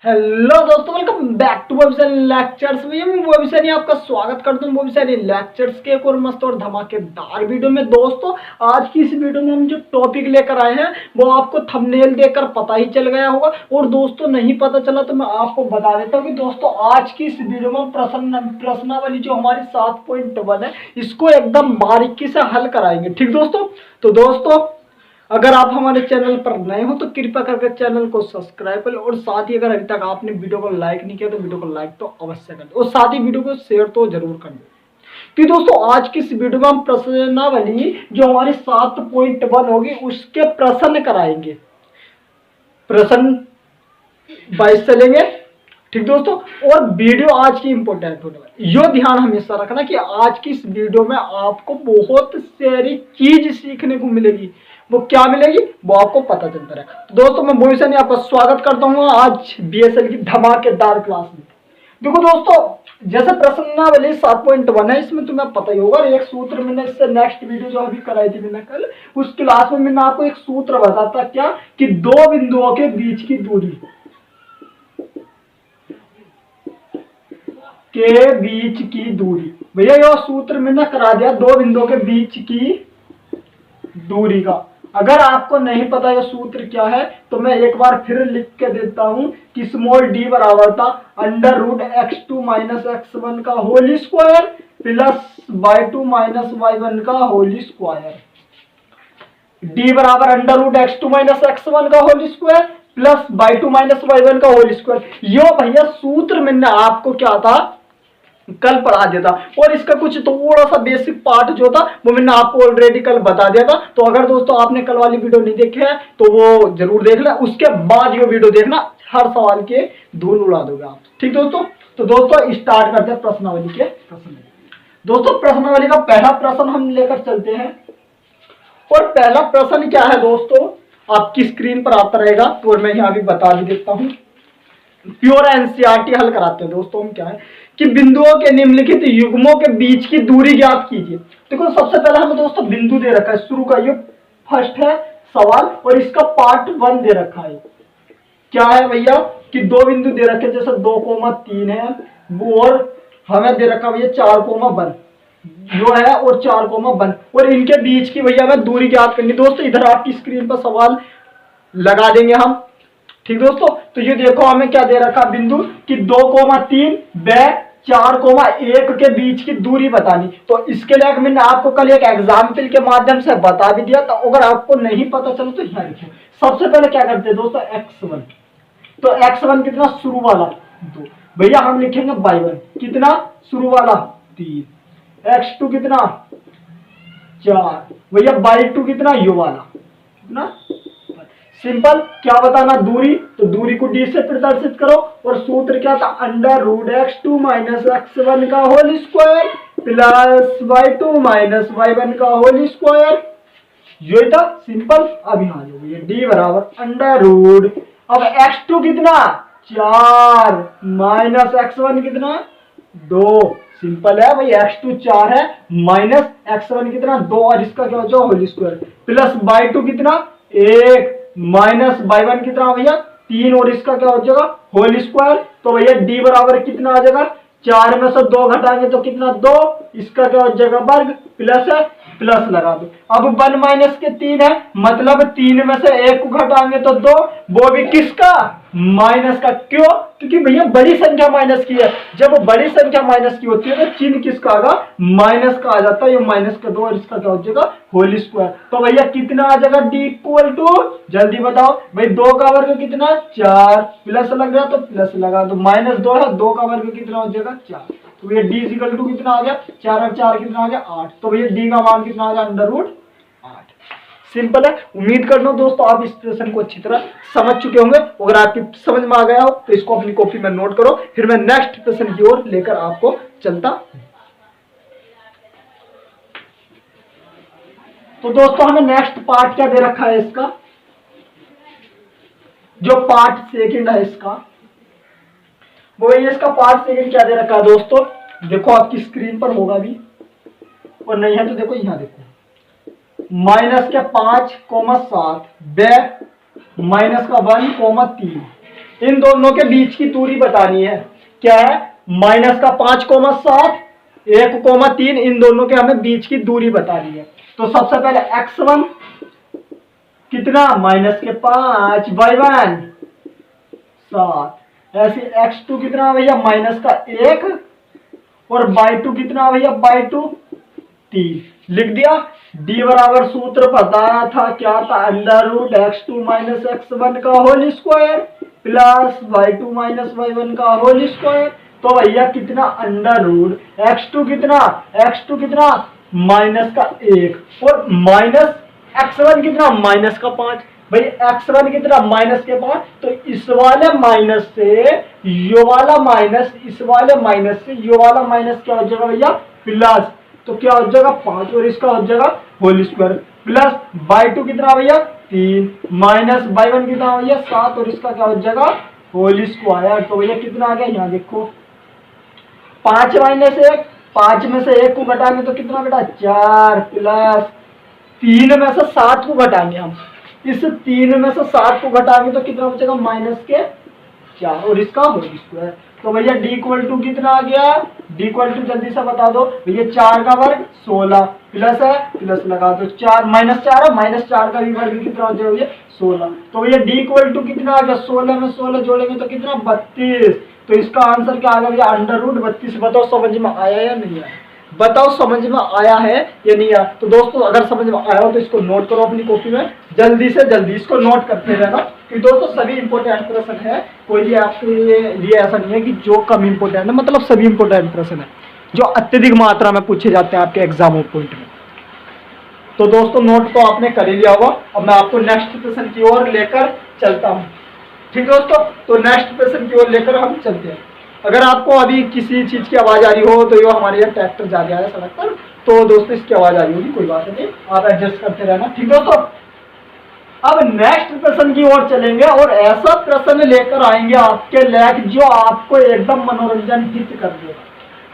Hello दोस्तों, welcome back to वोविसनी lectures. भैया मैं वोविसनी आपका स्वागत करता हूँ वोविसनी लेक्चर्स के एक और मस्त और धमाकेदार वीडियो में। दोस्तों आज की इस वीडियो में हम जो टॉपिक लेकर आए हैं वो आपको थंबनेल देखकर पता ही चल गया होगा, और दोस्तों नहीं पता चला तो मैं आपको बता देता हूँ कि दोस्तों आज की इस वीडियो में प्रश्नावली जो हमारी 7.1 है इसको एकदम बारीकी से हल कराएंगे। ठीक दोस्तों, तो दोस्तों अगर आप हमारे चैनल पर नए हो तो कृपया करके चैनल को सब्सक्राइब करें, और साथ ही अगर अभी तक आपने वीडियो को लाइक नहीं किया तो वीडियो को लाइक तो अवश्य कर दें, और साथ ही वीडियो को शेयर तो जरूर कर दें। कि दोस्तों आज की इस वीडियो में हम प्रश्नावली जो हमारी 7.1 होगी उसके प्रश्न कराएंगे, प्रश्न 22 चलेंगे। ठीक दोस्तों, और वीडियो आज की इंपॉर्टेंट होने वाली, यो ध्यान हमेशा रखना कि आज की इस वीडियो में आपको बहुत सारी चीज सीखने को मिलेगी। वो क्या मिलेगी वो आपको पता चलता रहेगा। तो दोस्तों मैं वोविसनी आपका स्वागत करता हूँ आज बीएसएल की धमाकेदार क्लास में। देखो दोस्तों, जैसे प्रश्नावली 7.1 है, इसमें तुम्हें पता ही होगा एक सूत्र मैंने इससे नेक्स्ट वीडियो जो अभी कराई थी मैंने कल, उस क्लास में मैंने आपको एक सूत्र बताता क्या कि दो बिंदुओं के बीच की दूरी भैया यह सूत्र मैंने करा दिया दो बिंदुओं के बीच की दूरी का। अगर आपको नहीं पता यह सूत्र क्या है तो मैं एक बार फिर लिख के देता हूं कि स्मॉल डी बराबर था √x2 - x1 का whole square plus y2 - y1 का होल स्क्वायर। डी बराबर √x2 - x1 का whole square plus y2 - y1 का होल स्क्वायर। यो भैया सूत्र मैंने आपको क्या था कल पढ़ा दिया था, और इसका कुछ थोड़ा सा बेसिक पार्ट जो था वो मैंने आपको ऑलरेडी कल बता दिया था। तो अगर दोस्तों आपने कल वाली वीडियो नहीं देखी है तो वो जरूर देख लें, उसके बाद ये वीडियो देखना, हर सवाल के धूल उड़ा दोगे आप। ठीक दोस्तों, तो दोस्तों स्टार्ट करते हैं प्रश्नावली के प्रश्न। दोस्तों प्रश्नावली का पहला प्रश्न हम लेकर चलते हैं, और पहला प्रश्न क्या है दोस्तों आपकी स्क्रीन पर आता रहेगा, और मैं यहाँ भी बता भी देता हूँ। प्योर एनसीईआरटी हल कराते हैं दोस्तों हम। क्या है कि बिंदुओं के निम्नलिखित युग्मों के बीच की दूरी ज्ञात कीजिए। देखो सबसे पहले हमें दोस्तों बिंदु दे रखा है, शुरू का ये फर्स्ट है सवाल, और इसका पार्ट 1 दे रखा है। क्या है भैया कि दो बिंदु दे रखे जैसे 2,3 है, और हमें दे रखा भैया 4,1 जो है, और 4,1 और इनके बीच की भैया हमें दूरी ज्ञात करनी। दोस्तों इधर आपकी स्क्रीन पर सवाल लगा देंगे हम। ठीक दोस्तों, तो ये देखो हमें क्या दे रखा बिंदु कि 2,3 व 4,1 के बीच की दूरी बतानी। तो इसके लिए मैंने आपको कल एक एग्जाम्पल के माध्यम से बता भी दिया, तो अगर आपको नहीं पता चलो तो यहाँ लिखो। सबसे पहले क्या करते हैं दोस्तों x1, तो x1 कितना शुरू वाला 2, भैया हम लिखेंगे y1 कितना शुरू वाला 3, x2 कितना 4, भैया y2 कितना यो वाला कितना। सिंपल क्या बताना दूरी, तो दूरी को डी से प्रदर्शित करो, और सूत्र क्या था √x2 - x1 का whole square plus y2 - y1 का होल स्क्वायर। ये था सिंपल। अब यहाँ जो ये डी बराबर √ अब x2 कितना 4 - x1 कितना 2। सिंपल है भाई, x2 4 है माइनस x1 कितना 2, और इसका क्या हो जाएगा होल स्क्वायर प्लस y2 कितना 1 माइनस y1 कितना भैया 3, और इसका क्या हो जाएगा होल स्क्वायर। तो भैया d बराबर कितना आ जाएगा 4 में से 2 घटाएंगे तो कितना 2, इसका क्या हो जाएगा वर्ग प्लस है, प्लस लगा दो। अब 1 माइनस के 3 है, मतलब 3 में से 1 को घटाएंगे तो 2, वो भी किसका माइनस का। क्यों? क्योंकि भैया बड़ी संख्या माइनस की है, जब बड़ी संख्या माइनस की होती है तो चिन्ह किसका आएगा माइनस का आ जाता है, ये माइनस का 2, और इसका क्या हो जाएगा होल स्क्वायर। तो भैया कितना आ जाएगा d इक्वल टू, जल्दी बताओ भाई 2 का वर्ग कितना 4, प्लस लग रहा तो प्लस लगा दो, -2 है 2 का वर्ग कितना हो जाएगा 4। तो भैया d इक्वल टू कितना आ गया 4 और 4 कितना आ गया 8। तो भैया d का मान कितना आ गया √8। सिंपल है। उम्मीद करता हूं दोस्तों आप इस प्रश्न को अच्छी तरह समझ चुके होंगे। अगर आपकी समझ में आ गया हो तो इसको अपनी कॉपी में नोट करो, फिर मैं नेक्स्ट प्रश्न की ओर लेकर आपको चलता। तो दोस्तों हमें नेक्स्ट पार्ट क्या दे रखा है इसका, जो पार्ट सेकंड है इसका, वो ये इसका पार्ट सेकंड क्या दे रखा है दोस्तों, देखो आपकी स्क्रीन पर होगा भी, और नहीं है तो देखो यहां देखो -5,7 व -1,3 इन दोनों के बीच की दूरी बतानी है। क्या है? माइनस का 5,7, 1,3, इन दोनों के हमें बीच की दूरी बतानी है। तो सबसे पहले x1 कितना, माइनस के 5, y1 7, ऐसे x2 कितना भैया, माइनस का 1, और y2 कितना भैया, y2 3। लिख दिया। d बराबर सूत्र बताया था, क्या था, under root x2 minus x1 का whole square plus y2 minus y1 का होल स्क्वायर। तो भैया कितना, अंडर रूट x2 कितना, x2 कितना, माइनस का 1 और माइनस x1 कितना, माइनस का 5। भाई x1 कितना, माइनस के 5, तो इस वाले माइनस से यो वाला माइनस, इस वाले माइनस से यो वाला माइनस क्या हो जाएगा भैया, प्लस। तो क्या हो जाएगा 5 और इसका हो जाएगा होल स्क्वायर प्लस y2 कितना भैया 3 माइनस y1 कितना भैया 7 और इसका क्या हो जाएगा होल स्क्वायर। तो भैया कितना आ गया, यहाँ देखो 5 माइनस 1, 5 में से 1 को घटाएंगे तो कितना बेटा 4 प्लस 3 में से 7 को घटाएंगे हम, इस 3 में से 7 को घटाएंगे तो कितना बचेगा माइनस के 4 और इसका होल स्क्वायर। तो भैया d इक्वल टू कितना आ गया, d इक्वल टू जल्दी से बता दो भैया 4 का वर्ग 16 प्लस है प्लस लगा दो 4 माइनस 4 है, माइनस 4 का भी वर्ग कितना हो जाएगा 16। तो भैया d इक्वल टू कितना आ गया, 16 में 16 जोड़ेंगे तो कितना 32। तो इसका आंसर क्या आ गया भैया अंडर रूट 32। बताओ समझ में आया या नहीं आया, बताओ समझ में आया है या नहीं आया। तो दोस्तों अगर समझ में आया हो तो इसको नोट करो अपनी कॉपी में, जल्दी से जल्दी इसको नोट करते रहना कि दोस्तों सभी इंपोर्टेंट प्रश्न है, कोई भी आपके लिए ऐसा नहीं है कि जो कम इंपोर्टेंट है, मतलब सभी इंपोर्टेंट प्रश्न है जो अत्यधिक मात्रा में पूछे जाते हैं आपके एग्जाम पॉइंट में। तो दोस्तों नोट तो आपने कर ही लिया होगा, अब मैं आपको नेक्स्ट प्रश्न की ओर लेकर चलता हूँ। ठीक दोस्तों, तो नेक्स्ट प्रश्न की ओर लेकर हम चलते हैं। अगर आपको अभी किसी चीज की आवाज आ रही हो तो ये हमारे यहाँ ट्रैक्टर जा रहा है सड़क पर, तो दोस्तों इसकी आवाज आ रही होगी, कोई बात नहीं, आप एडजस्ट करते रहना। ठीक दोस्तों, अब नेक्स्ट प्रश्न की ओर चलेंगे और ऐसा प्रश्न लेकर आएंगे आपके लिए जो आपको एकदम मनोरंजन हित कर देगा।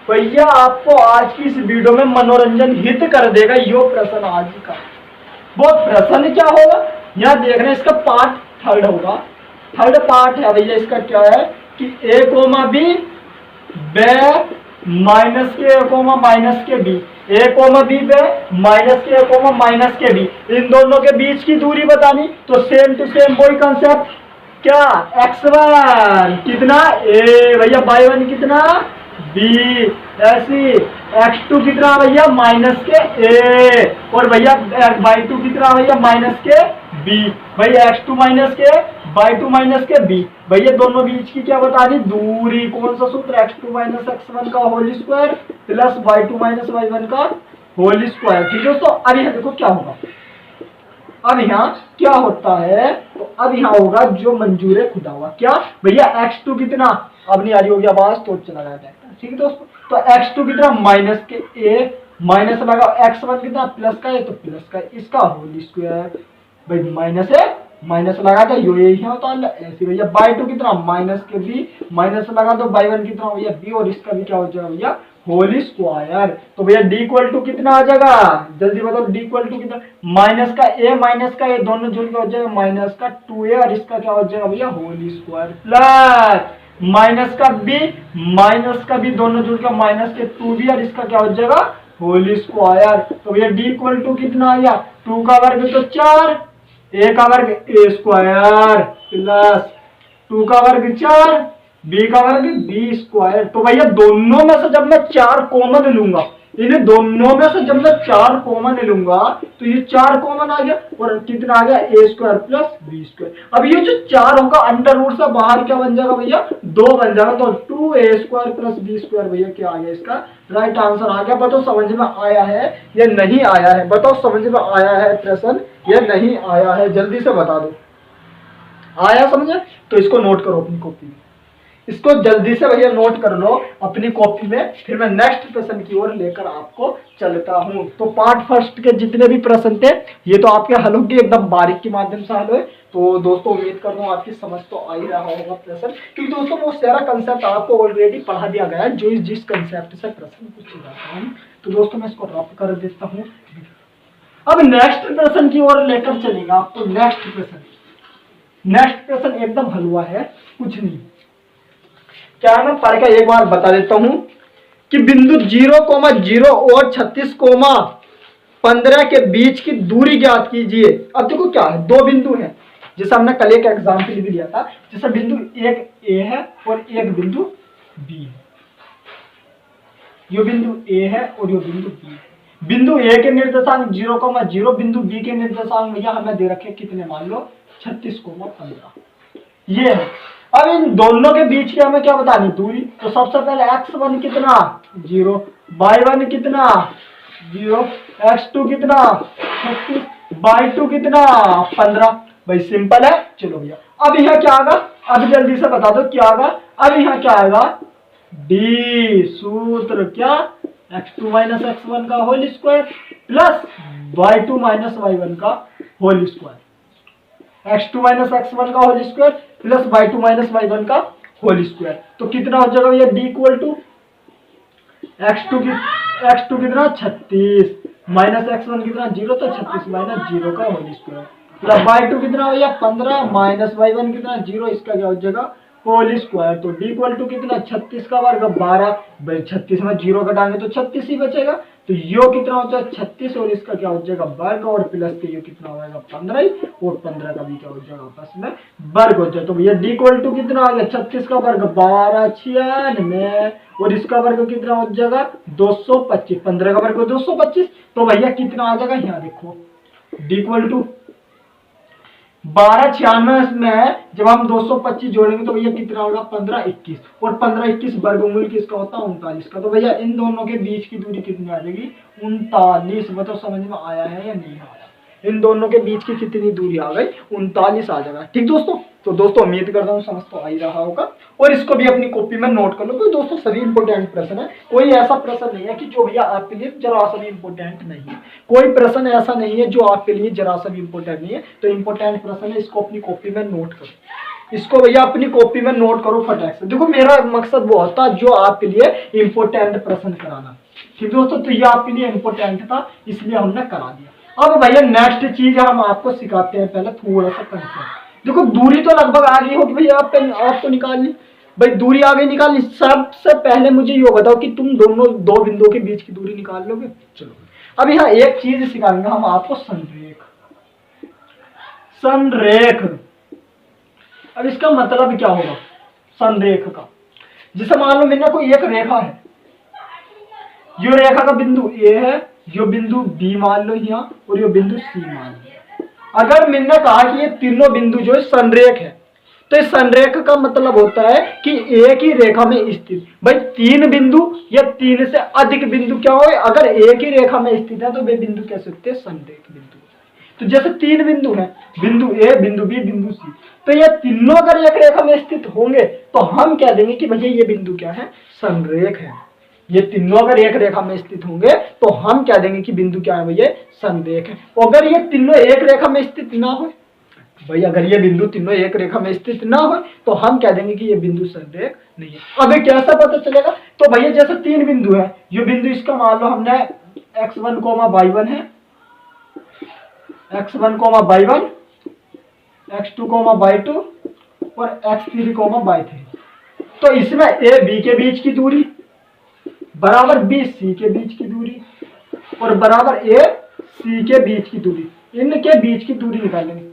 भैया आपको आज की इस वीडियो में मनोरंजन हित कर देगा यो प्रश्न आज का। वो प्रश्न क्या होगा यहाँ देख रहे हैं, इसका पार्ट थर्ड होगा, थर्ड पार्ट है भैया। इसका क्या है कि a कोमा बी बे माइनस के a कोमा माइनस के बी, a कोमा बी बे माइनस के a कोमा माइनस के बी, इन दोनों के बीच की दूरी बतानी। तो सेम टू सेम वही कंसेप्ट, क्या x1 कितना a भैया y1 कितना b, ऐसी x2 कितना भैया माइनस के a और भैया y2 कितना भैया माइनस के b, भैया x2 माइनस के y2 माइनस के b, भैया दोनों बीच की क्या बतानी दूरी। कौन सा सूत्र, x2 माइनस x1 का whole square plus y2 minus y1 का होल स्क्वायर। ठीक है दोस्तों, अब यहाँ देखो क्या होगा, अब यहाँ क्या होता है, तो अब यहाँ होगा जो मंजूर खुदा हुआ, क्या भैया x2 कितना, अब नहीं आ रही होगी आवाज तो चला जाता है। ठीक है दोस्तों, तो x2 कितना माइनस के a माइनस लगा x1 कितना प्लस का है तो प्लस का इसका होल स्क्वायर, भाई माइनस है माइनस लगा दो यो यही होता है ऐसे भैया। y2 कितना माइनस के b माइनस लगा दो y1 कितना भैया b और इसका भी क्या हो जाएगा भैया होल स्क्वायर। तो भैया d इक्वल टू कितना आ जाएगा, जल्दी बताओ d इक्वल टू कितना, माइनस का a माइनस का a दोनों जुड़ के हो जाएगा माइनस का 2a और इसका क्या हो जाएगा भैया होल स्क्वायर प्लस माइनस का b दोनों जुड़ के माइनस के 2b और इसका क्या हो जाएगा होल स्क्वायर। तो भैया d इक्वल टू कितना आ गया, 2 का वर्ग तो 4, a का वर्ग a स्क्वायर प्लस 2 का वर्ग 4 b का वर्ग b स्क्वायर। तो भैया दोनों में से जब मैं 4 कॉमन लूंगा, इन्हें दोनों में से जब मैं 4 कॉमन लूंगा तो ये 4 कॉमन आ गया और कितना आ गया a square plus b square. अब ये जो 4 होगा अंडर रूट से बाहर क्या बन जाएगा भैया 2 बन जाएगा, तो 2a square plus b square भैया क्या आ गया, इसका राइट आंसर आ गया। बताओ समझ में आया है या नहीं आया है, बताओ समझ में आया है प्रश्न या नहीं आया है, जल्दी से बता दो। आया समझे तो इसको नोट करो अपनी कॉपी में, इसको जल्दी से भैया नोट कर लो अपनी कॉपी में, फिर मैं नेक्स्ट प्रश्न की ओर लेकर आपको चलता हूं। तो पार्ट फर्स्ट के जितने भी प्रश्न थे ये तो आपके हलों की एकदम बारीक के माध्यम से हल हुए। तो दोस्तों उम्मीद कर रहा हूँ आपकी समझ तो आ ही रहा होगा प्रश्न, क्योंकि दोस्तों वो सारा कंसेप्ट आपको ऑलरेडी पढ़ा दिया गया है जो जिस कंसेप्ट से प्रश्न पूछे जाता है। तो दोस्तों मैं इसको रफ कर देता हूँ। अब नेक्स्ट प्रश्न की ओर लेकर चलेगा आपको। नेक्स्ट प्रश्न नेक्स्ट प्रश्न एकदम हलवा है, कुछ नहीं। क्या है, मैं पढ़ के एक बार बता देता हूं कि बिंदु 0,0 और 36,15 के बीच की दूरी ज्ञात कीजिए। अब देखो क्या है, दो बिंदु है, जैसे हमने कल एक एग्जाम्पल भी लिया था, जैसे बिंदु एक ए है और एक बिंदु बी है। यो बिंदु ए है और यो बिंदु बी है। बिंदु ए के निर्देशांक 0,0, बिंदु बी के निर्देशांक भैया हमें दे रखे कितने, मान लो 36,15 ये है। अब इन दोनों के बीच की हमें क्या बतानी, दूरी। तो सबसे पहले x1 कितना 0, y1 कितना 0, x2 कितना 36, y2 कितना 15। भाई सिंपल है। चलो भैया अब यहाँ क्या आएगा, अब जल्दी से बता दो क्या आएगा। अब यहाँ क्या आएगा, डी सूत्र क्या, x2 माइनस x1 का whole square plus y2 minus y1 का whole square. x2 minus x1 का whole square plus y2 minus y1 का होल स्क्वायर। तो कितना हो जाएगा भैया, d इक्वल टू x2 कितना 36 माइनस x1 कितना 0, तो 36 माइनस 0 का होल स्क्वायर प्लस y2 कितना हो गया 15 माइनस y1 कितना 0, इसका क्या हो जाएगा होल स्क्वायर। तो d इक्वल टू कितना 36 का वर्ग 12, भाई 36 में 0 घटाएंगे तो 36 ही बचेगा। तो यो कितना हो जाएगा 36 और इसका क्या हो जाएगा वर्ग, और प्लस के यो कितना हो जाएगा 15 और 15 का भी क्या हो जाएगा आपस में वर्ग हो जाएगा। तो भैया d इक्वल टू कितना आ गया 36 का वर्ग 12 96 और इसका वर्ग कितना हो जाएगा 225, 15 का वर्ग 225। तो भैया कितना आ जाएगा, यहाँ देखो d इक्वल टू 1296 में जब हम 225 जोड़ेंगे तो भैया कितना होगा 1521, और 1521 वर्गमूल किसका होता है 39 का। तो भैया इन दोनों के बीच की दूरी कितनी आ जाएगी 39। मतलब समझ में आया है या नहीं आया, इन दोनों के बीच की कितनी दूरी आ गई 39 आ जाएगा। ठीक दोस्तों, तो दोस्तों उम्मीद करता हूँ समझ तो आ ही रहा होगा, और इसको भी अपनी कॉपी में नोट कर लो, क्योंकि दोस्तों सभी इंपोर्टेंट प्रश्न है। कोई ऐसा प्रश्न नहीं है कि जो भैया आपके लिए जरा सा भी इंपोर्टेंट नहीं है, कोई प्रश्न ऐसा नहीं है जो आपके लिए जरा सा भी इंपोर्टेंट नहीं है। तो इंपोर्टेंट प्रश्न है, इसको अपनी कॉपी में नोट करो, इसको भैया अपनी कॉपी में नोट करो फटाक से। देखो मेरा मकसद वो होता है जो आपके लिए इंपोर्टेंट प्रश्न कराना। ठीक दोस्तों, तो ये आपके लिए इंपोर्टेंट था इसलिए हमने करा दिया। अब भैया नेक्स्ट चीज हम आपको सिखाते हैं, पहले थोड़ा सा कंसेप्ट। देखो दूरी तो लगभग आ गई होगी भैया, आपको निकालनी, भाई दूरी आ गई निकालनी। सबसे पहले मुझे ये बताओ कि तुम दोनों दो बिंदुओं के बीच की दूरी निकाल लोगे। चलो अब यहाँ एक चीज सिखाएंगे हम आपको, संरेख। संरेख, अब इसका मतलब क्या होगा संरेख का। जैसे मान लो मैंने कोई एक रेखा है, यो रेखा का बिंदु ए है, यो बिंदु बी मान लो यहाँ, और यो बिंदु सी मान लो। अगर मैंने कहा कि ये तीनों बिंदु जो है संरेख है, तो इस संरेख का मतलब होता है कि एक ही रेखा में स्थित, भाई तीन बिंदु या तीन से अधिक बिंदु क्या हो, अगर एक ही रेखा में स्थित है तो वे बिंदु कैसे होते हैं संरेख बिंदु। तो जैसे तीन बिंदु हैं, बिंदु ए बिंदु बी बिंदु सी, तो ये तीनों अगर एक रेखा में स्थित होंगे तो हम कह देंगे कि भैया ये बिंदु क्या है संरेख है। ये तीनों अगर एक रेखा में स्थित होंगे तो हम कह देंगे कि बिंदु क्या है भैया संरेख है। अगर ये तीनों एक रेखा में स्थित ना हो, भाई अगर ये बिंदु तीनों एक रेखा में स्थित ना हो तो हम कह देंगे कि ये बिंदु संरेख नहीं है। अब ये कैसा पता चलेगा, तो भैया जैसे तीन बिंदु है, ये बिंदु इसका मान लो हमने x1, y1 है, x1, y1, x2, y2 और x3, y3। तो इसमें ए बी के बीच की दूरी बराबर बी सी के बीच की दूरी और बराबर ए सी के बीच की दूरी, इनके बीच की दूरी निकालेंगे।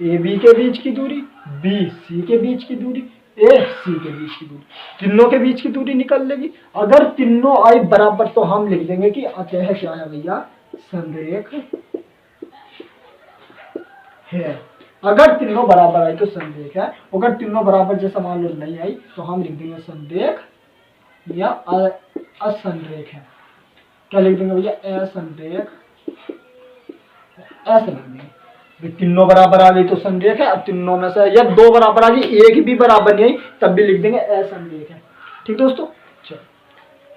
ए बी के बीच की दूरी, बी सी के बीच की दूरी, ए सी के बीच की दूरी, तीनों के बीच की दूरी निकल लेगी। अगर तीनों आई बराबर तो हम लिख देंगे कि अतः क्या है भैया संरेख है। अगर तीनों बराबर आई तो संरेख है, अगर तीनों बराबर जैसा मान लो नहीं आई तो हम लिख देंगे संरेख या असंरेख है। क्या लिख देंगे भैया असंरेख, ऐसा लिख देंगे। तीनों बराबर आ गई तो संरेख है, अब तीनों में से या दो बराबर आ गई एक भी बराबर नहीं आई तब भी लिख देंगे असंरेख है। ठीक दोस्तों, चलो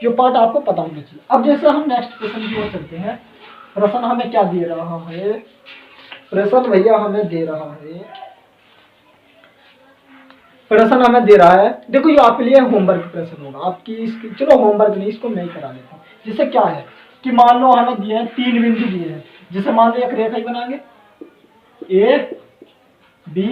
ये पार्ट आपको पता होना चाहिए। अब जैसे हम नेक्स्ट प्रश्न की ओर चलते हैं। प्रश्न हमें क्या दे रहा है, प्रश्न भैया हमें दे रहा है, प्रश्न हमें दे रहा है, देखो ये आपके लिए होमवर्क प्रश्न होगा आपकी इसकी, चलो होमवर्क नहीं इसको मैं ही करा देता हूँ। जिससे क्या है कि मान लो हमें दिए हैं तीन बिंदु दिए हैं, जैसे मान लो एक रेखा ही बनाएंगे ए बी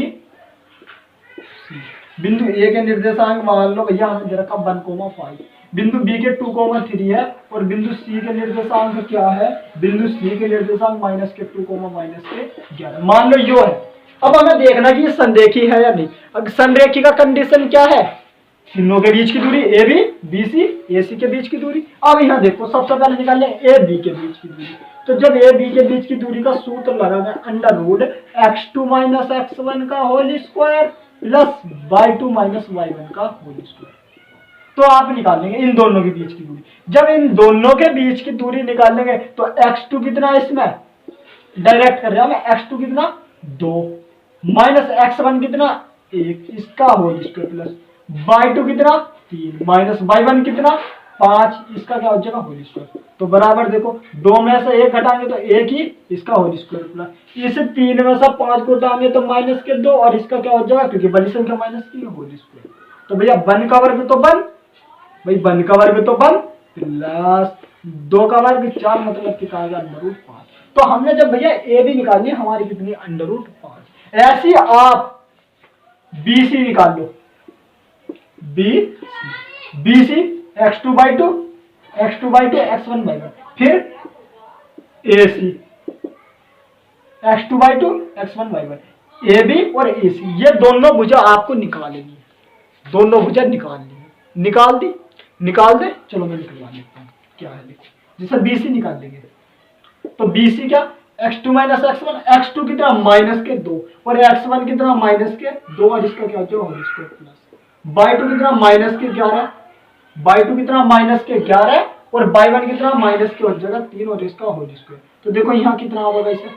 सी। बिंदु ए के निर्देशांक मान लो भैया हमें दे रखा 1,5, बिंदु बी के 2,3 है और बिंदु सी के निर्देशांक क्या है, बिंदु सी के निर्देशांक -2, -11 मान लो यो है। अब हमें देखना कि ये संरेखी है या नहीं। अब संरेखी का कंडीशन क्या है, तीनों के बीच की दूरी ए बी, बी सी, ए सी के बीच की दूरी। अब यहाँ देखो सबसे पहले निकाल लें ए बी के बीच की दूरी। तो जब ए बी के बीच की दूरी का सूत्र लगाना √x2 - x1 का whole square plus y2 - y1 का होल स्क्वायर। तो आप निकालेंगे इन दोनों के बीच की दूरी। जब इन दोनों के बीच की दूरी निकालेंगे तो x2 कितना है, इसमें डायरेक्ट कर रहे हैं हमें, x2 कितना 2 माइनस x1 कितना 1, इसका होल स्क्वायर प्लस y2 कितना 3 माइनस y1 कितना 5, इसका क्या हो जाएगा होल स्क्वायर। तो बराबर देखो 2 में से 1 घटाएंगे तो 1 ही, इसका होल स्क्वायर प्लस इस 3 में से 5 को घटाएंगे तो -2 और इसका क्या हो जाएगा, क्योंकि बड़ी संख्या माइनस की होल स्क्वायर। तो भैया 1 का वर्ग तो 1, भाई 1 का वर्ग तो 1 प्लस 2 का वर्ग 4, मतलब कितना आ गया √5। तो हमने जब भैया ए बी निकालनी है हमारी कितनी √5। ऐसी आप बी सी निकाल लो, B C x2/2 x2/2 x1/1, फिर ए सी x2/2 x1/1। ए बी और ए सी ये दोनों भुजा आपको निकालनी है, दोनों भुजा निकालनी है। निकाल दे चलो मैं निकलवा देता हूँ क्या है, देखो जैसे बी सी निकाल देंगे तो बी सी क्या x2 - x1, x2 कितना -2 और x1 कितना -2 और इसका क्या हो जाएगा होल स्क्वायर प्लस y2 कितना -11, y2 कितना -11 और y1 कितना -के हो जाएगा 3 और इसका होल स्क्वायर। तो देखो यहाँ कितना होगा इसे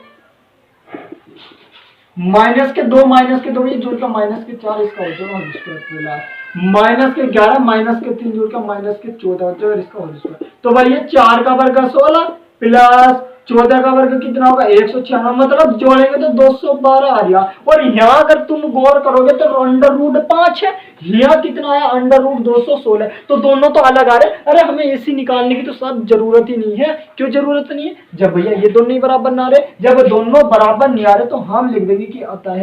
-2 ये जोड़ का -4 इसका हो जाएगा होल स्क्वायर प्लस -11 -3 जोड़ का -14 हो जाएगा इसका होल स्क्वायर। तो भाई ये 4 का वर्ग 16 प्लस 14 का वर्ग कितना होगा 196, मतलब जोड़ेंगे तो 212 आ गया। और यहाँ अगर तुम गौर करोगे तो √5 है, यहाँ कितना है √216, तो दोनों तो अलग आ रहे। अरे हमें इसी निकालने की तो सब जरूरत ही नहीं है। क्यों जरूरत नहीं है, जब भैया ये दोनों ही बराबर ना रहे, जब दोनों बराबर नहीं आ रहे तो हम लिख देंगे कि अतः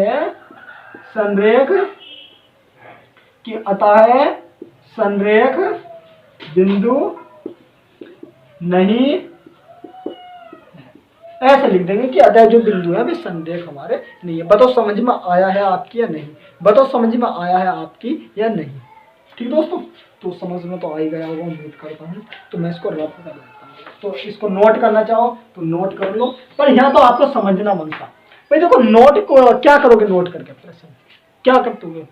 संरेख बिंदु नहीं, ऐसे लिख देंगे कि अतः जो बिंदु है वे संरेख हमारे नहीं है। बताओ समझ में आया है आपकी या नहीं, बताओ समझ में आया है आपकी या नहीं। ठीक दोस्तों, तो समझ में तो आ ही गया होगा उम्मीद करता हूँ। तो मैं इसको रफ कर देता हूँ, तो इसको नोट करना चाहो तो नोट कर लो, पर यहाँ तो आपको समझना बनता। भाई देखो नोट को क्या करोगे, नोट करके प्रश्न क्या करते,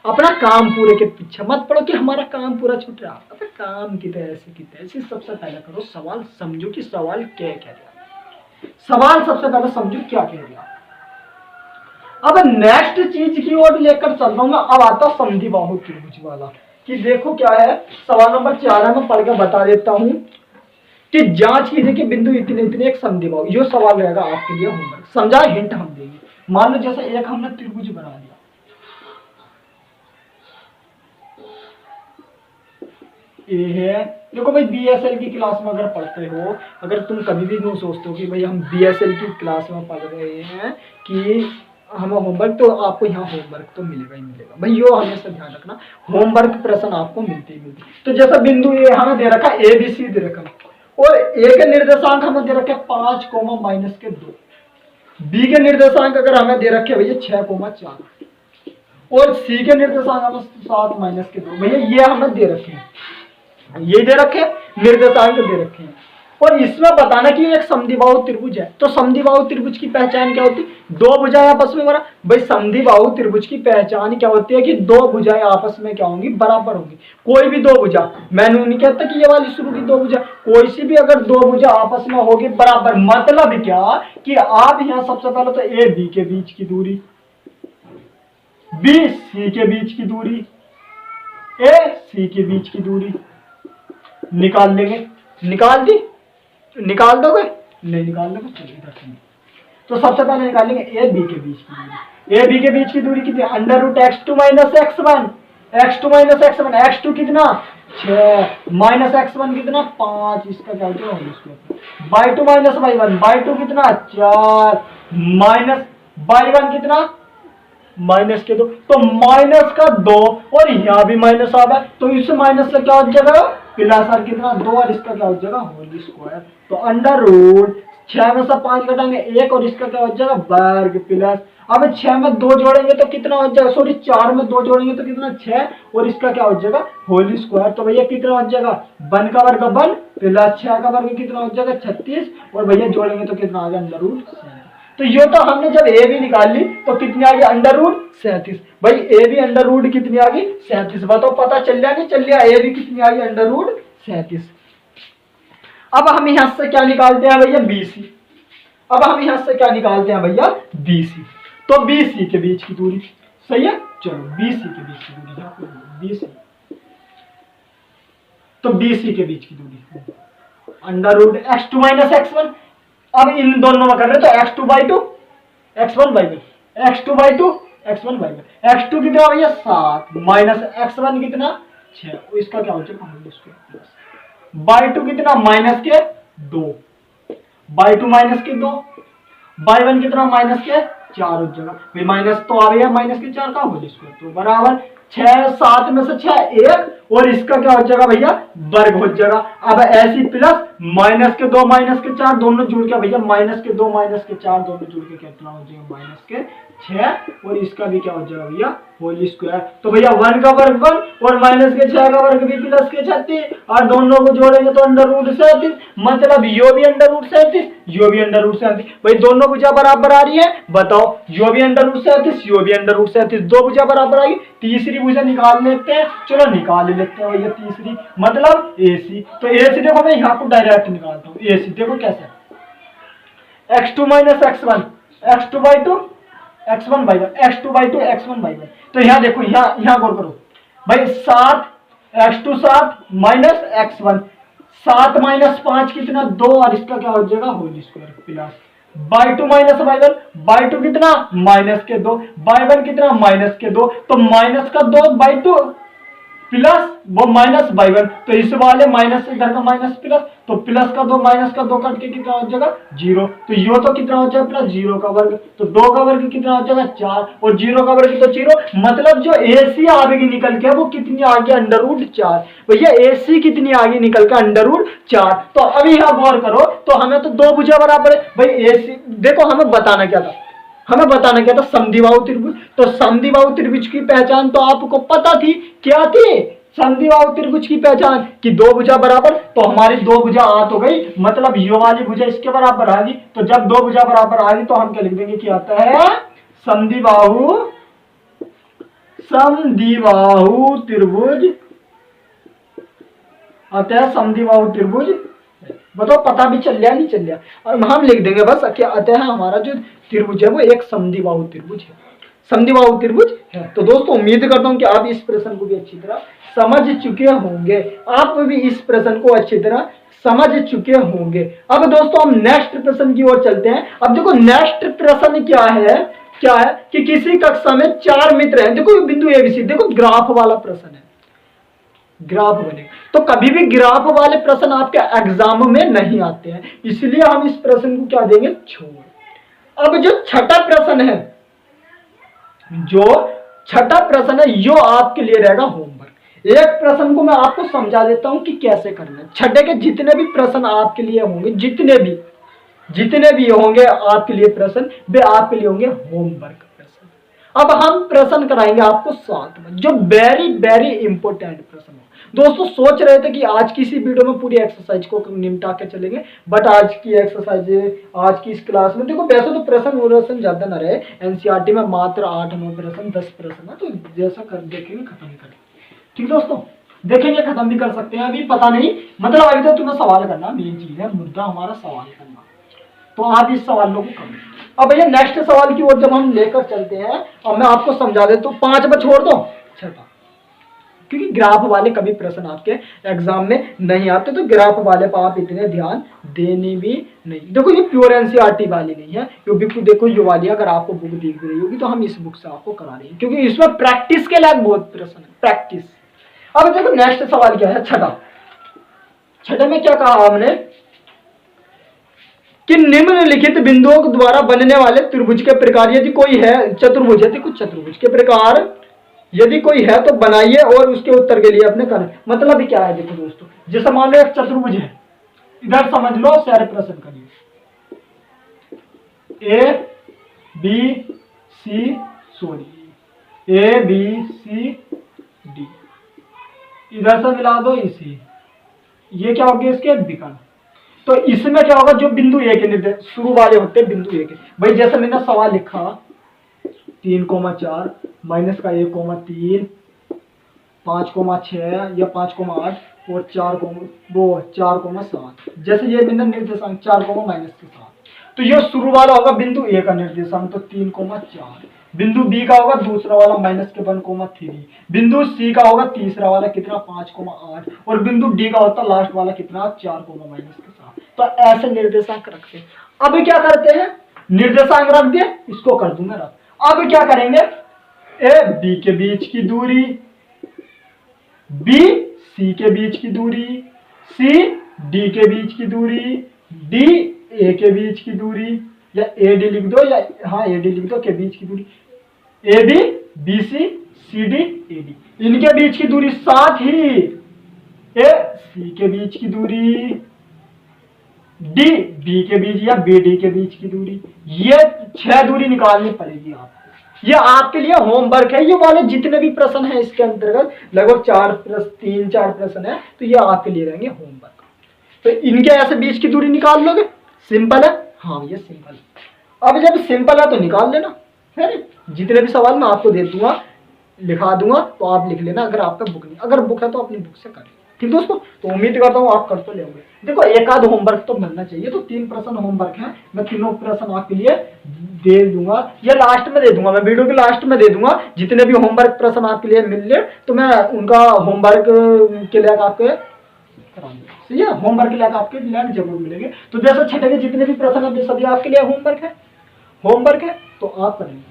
अपना काम पूरे के पीछे मत पड़ो कि हमारा काम पूरा छूट रहा। अपने काम की तैसे सबसे पहले करो सवाल, समझो कि सवाल क्या कह रहा, सवाल सबसे पहले समझो क्या कह रहा। अब नेक्स्ट चीज की ओर लेकर चल रहा हूं मैं। अब आता समद्विबाहु त्रिभुज वाला, कि देखो क्या है सवाल नंबर 4 है, मैं पढ़ के बता देता हूं कि जांच कीजिए कि बिंदु इतने इतने एक समद्विबाहु, ये सवाल रहेगा आपके लिए होमवर्क। समझा, हिंट हम देंगे। मान लो जैसे एक हमने त्रिभुज बना दिया, ये है। देखो भाई बीएसएल की क्लास में अगर पढ़ते हो, अगर तुम कभी भी नहीं सोचते हो कि भाई हम बीएसएल की क्लास में पढ़ रहे हैं कि हमें होमवर्क, तो आपको यहाँ होमवर्क तो मिलेगा ही मिलेगा भाई, यो हमेशा ध्यान रखना, होमवर्क प्रश्न आपको मिलते ही मिलते। तो जैसा बिंदु ए हमें दे रखा ए बी सी दे रखा, और ए के निर्देशांक हमें दे रखे 5, -2, बी के निर्देशांक अगर हमें दे रखे भैया 6, 4 और सी के निर्देशांक हमें 7, -2 भैया ये हमें दे रखे हैं, ये दे रखे निर्देशांक दे रखे हैं। और इसमें बताना कि एक समद्विबाहु त्रिभुज है। तो समद्विबाहु त्रिभुज की पहचान क्या होती है, दो भुजाएं आपस में बराबर। भाई समद्विबाहु त्रिभुज की पहचान क्या होती है कि दो भुजाएं आपस में क्या होंगी, बराबर होंगी। कोई भी दो भुजा, मैंने नहीं कहता कि ये वाली शुरू की दो भुजा, कोई सी भी अगर दो भुजा आपस में होगी बराबर, मतलब क्या कि आप यहाँ सबसे पहले तो ए बी के बीच की दूरी, बी सी के बीच की दूरी, ए सी के बीच की दूरी निकाल लेंगे। निकाल दोगे, नहीं निकाल दोगे चलिए इधर से। तो सबसे पहले निकालेंगे ए बी के बीच की दूरी। ए बी के बीच की दूरी कितनी, √x2 - x1, x2 - x1, x2 कितना 6 -x1 कितना 5, इसका क्या हो जाएगा whole square. y2 - y1, y2 कितना 4 माइनस y1 कितना माइनस के 2, तो माइनस का 2 और यहाँ भी माइनस आ रहा है, तो इस माइनस से क्या हो जाएगा प्लस और कितना 2 और इसका क्या हो जाएगा होल स्क्वायर। तो अंडर रूट 6 में से 5 घटाएंगे 1 और इसका क्या हो जाएगा वर्ग प्लस, अब 6 में 2 जोड़ेंगे तो कितना हो जाएगा, सॉरी 4 में 2 जोड़ेंगे तो कितना 6 और इसका क्या हो जाएगा होल स्क्वायर। तो भैया कितना हो जाएगा 1 का वर्ग 1 प्लस 6 का वर्ग कितना हो जाएगा 36 और भैया जोड़ेंगे तो कितना आ गया अंडर रूट 7। तो ये तो हमने जब ए भी निकाल ली तो कितनी आ गई अंडर रूट 37। भाई ए भी अंडर रूट कितनी आ गई 37, बताओ पता चल गया नहीं चल गया, ए भी कितनी आ गई अंडर रूट 37। अब हम यहां से क्या निकालते हैं भैया बीसी, अब हम यहां से क्या निकालते हैं भैया बीसी, तो बीसी के बीच की दूरी सही है, चलो बीसी के बीच की दूरी बीसी, तो बीसी के बीच की दूरी under root x2 minus x1। अब इन दोनों में कर रहे तो x2/2 x1/1 x2/2 x1/1, x2 कितना भैया 7 माइनस x1 कितना 6, इसका क्या हो जाएगा बाई 2 कितना माइनस के 2 बाई 2 माइनस के 2 बाई 1 कितना माइनस के 4 हो जाएगा, फिर माइनस तो आ गया माइनस के 4 का होल स्क्वायर, तो बराबर 6 7 में से 6 1 और इसका क्या हो जाएगा भैया वर्ग हो जाएगा। अब ऐसी प्लस माइनस के 2 माइनस के 4 दोनों जुड़ के भैया माइनस के 2 माइनस के 4 दोनों जुड़ के कितना हो जाएगा माइनस के 6 और इसका भी क्या हो जाएगा भैया होल स्क्वायर। तो भैया 1 का वर्ग 1 और माइनस के 6 का वर्ग भी प्लस के 36 और दोनों को जोड़ेंगे तो अंडर रूट 37, मतलब यो भी अंडर रूट 37 यो भी अंडर रूट 37। भाई दोनों भुजा बराबर आ रही है, बताओ यो भी अंडर रूट 37 यो भी अंडर रूट 37, दो भुजा बराबर आई, तीसरी भुजा निकाल लेते हैं, चलो निकाल लेते हैं भैया तीसरी मतलब AC। तो AC देखो मैं यहाँ को डायरेक्ट निकालता हूँ, AC देखो कैसे x2 minus x1 x2/2 x1/1 x2/2 x1/1। तो यहाँ देखो यहाँ गौर करो भाई 7 x2 7 माइनस x1 7 माइनस 5 कितना 2 और इसका क्या हो जाएगा whole square plus by 2 minus by 2 कितना माइनस के 2 बाई 1 कितना माइनस के 2, तो माइनस का 2 बाई 2 प्लस वो माइनस बाई 1, तो इस वाले माइनस इधर का माइनस प्लस, तो प्लस का 2 माइनस का 2 कट के कितना हो जाएगा 0, तो यो तो कितना हो जाएगा प्लस 0 का वर्ग, तो 2 का वर्ग कितना हो जाएगा 4 और 0 का वर्ग तो 0, मतलब जो AC आगे निकल के वो कितनी आ गई अंडर रूट 4। भैया AC कितनी आगे निकल के अंडर रूट 4। तो अभी यहाँ गौर करो तो हमें तो दो भुजा बराबर है भाई AC, देखो हमें बताना क्या था, हमें बताना क्या था समद्विबाहु त्रिभुज, तो समद्विबाहु त्रिभुज की पहचान तो आपको पता थी, क्या थी समद्विबाहु त्रिभुज की पहचान कि दो भुजा बराबर, तो हमारी दो भुजा आ तो गई, मतलब यो वाली भुजा इसके बराबर आ गई, तो जब दो भुजा बराबर आ गई तो हम क्या लिख देंगे कि आता है समद्विबाहु त्रिभुज, आता है समद्विबाहु त्रिभुज। बताओ पता भी चल गया नहीं चल गया, और हम लिख देंगे बस क्या आता है हमारा जो त्रिभुज है वो एक समद्विबाहु त्रिभुज है, समद्विबाहु त्रिभुज है। तो दोस्तों उम्मीद करता हूं कि आप इस प्रश्न को भी अच्छी तरह समझ चुके होंगे, आप भी इस प्रश्न को अच्छी तरह समझ चुके होंगे। अब दोस्तों हम नेक्स्ट प्रश्न की ओर चलते हैं। अब देखो नेक्स्ट प्रश्न क्या है कि किसी कक्षा में 4 मित्र हैं, देखो बिंदु ABC, देखो ग्राफ वाला प्रश्न है, ग्राफ बने, तो कभी भी ग्राफ वाले प्रश्न आपके एग्जाम में नहीं आते हैं, इसलिए हम इस प्रश्न को क्या देंगे छोड़। अब जो छठा प्रश्न है, जो छठा प्रश्न है यो आपके लिए रहेगा होमवर्क। एक प्रश्न को मैं आपको समझा देता हूं कि कैसे करना है। छठे के जितने भी प्रश्न आपके लिए होंगे, जितने भी होंगे आपके लिए प्रश्न, वे आपके लिए होंगे होमवर्क प्रश्न। अब हम प्रश्न कराएंगे आपको 7 में, जो वेरी वेरी इंपॉर्टेंट प्रश्न हो। दोस्तों सोच रहे थे कि आज की इसी वीडियो में पूरी एक्सरसाइज को निपटा के चलेंगे, बट आज की एक्सरसाइज आज की इस क्लास में देखो वैसे तो प्रश्न ज्यादा ना रहे, एनसीईआरटी में मात्र 8-9 प्रश्न 10 प्रश्न है, तो जैसा कर देखेंगे खत्म ही करेंगे। ठीक दोस्तों, देखेंगे खत्म भी कर सकते हैं, अभी पता नहीं, मतलब अभी तो तुम्हें सवाल करना मेन चीज है, मुद्दा हमारा सवाल करना, तो आप इस सवालों को करें। अब भैया नेक्स्ट सवाल की ओर जब हम लेकर चलते हैं, अब मैं आपको समझा दे तो 5 पर छोड़ दो छठा, क्योंकि ग्राफ वाले कभी प्रश्न आपके एग्जाम में नहीं आते, तो ग्राफ वाले पर आप इतने ध्यान देने भी नहीं। देखो ये प्योर एनसीईआरटी वाली नहीं है, क्योंकि देखो ये वाली अगर आपको बुक दिख रही होगी तो हम इस बुक से आपको करा रहे हैं, क्योंकि इसमें प्रैक्टिस के लायक बहुत प्रश्न है, प्रैक्टिस। अब देखो नेक्स्ट सवाल क्या है, छठा में क्या कहा हमने कि निम्नलिखित बिंदुओं के द्वारा बनने वाले त्रिभुज के प्रकार, यदि कोई है चतुर्भुज, यदि कुछ चतुर्भुज के प्रकार यदि कोई है तो बनाइए और उसके उत्तर के लिए अपने कर। मतलब भी क्या है देखो दोस्तों, जैसे मान लो एक चतुर्भुज है, इधर समझ लो सारे प्रश्न करिए, A B C sorry A B C D, इधर से मिला दो इसी, ये क्या हो गया इसके विकर्ण। तो इसमें क्या होगा, जो बिंदु ए के निर्देश शुरू वाले होते हैं बिंदु ए के, भाई जैसे मैंने सवाल लिखा 3,4 माइनस का 1,3 5,6 या 5,8 और 4,7, जैसे ये मैंने निर्देशांक 4, माइनस के साथ, तो ये शुरू वाला होगा बिंदु ए का निर्देशांक तो 3,4, बिंदु बी का होगा दूसरा वाला माइनस के 1,3, बिंदु सी का होगा तीसरा वाला कितना 5,8 और बिंदु डी का होता लास्ट वाला कितना 4, माइनस के साथ। तो ऐसे निर्देशांक रखते हैं। अब क्या करते हैं, निर्देशांक रख दिए, इसको कर दूंगा रख। अब क्या करेंगे, ए बी के बीच की दूरी, बी सी के बीच की दूरी, सी डी के बीच की दूरी, डी ए के बीच की दूरी, या ए डी लिख दो, या हाँ ए डी लिख दो, के बीच की दूरी, A B B C C D A D, इनके बीच की दूरी, साथ ही ए सी के बीच की दूरी, डी बी के बीच या बी डी के बीच की दूरी, ये 6 दूरी निकालनी पड़ेगी आपको। ये आपके लिए होमवर्क है, ये वाले जितने भी प्रश्न हैं इसके अंतर्गत लगभग 3-4 प्रश्न है, तो ये आपके लिए रहेंगे होमवर्क। तो इनके ऐसे बीच की दूरी निकाल लोगे, सिंपल है, हाँ ये सिंपल है। अब जब सिंपल है तो निकाल लेना है, जितने भी सवाल मैं आपको दे दूंगा लिखा दूंगा, तो आप लिख लेना, अगर आपका बुक नहीं, अगर बुक है तो अपनी बुक से करें, ठीक दोस्तों। तो उम्मीद करता हूँ आप कर तो लेंगे। देखो एक आध होमवर्क तो मिलना चाहिए, तो 3 प्रश्न होमवर्क है, मैं तीनों प्रश्न आपके लिए दे दूंगा, या लास्ट में दे दूंगा, मैं वीडियो के लास्ट में दे दूंगा। जितने भी होमवर्क प्रश्न आपके लिए मिल रहे तो मैं उनका होमवर्क के लिए आपके सही है, होमवर्क के लिए आपके लिंक जरूर मिलेंगे। तो जैसे छठे के जितने भी प्रश्न है सभी आपके लिए होमवर्क है, तो आप करेंगे।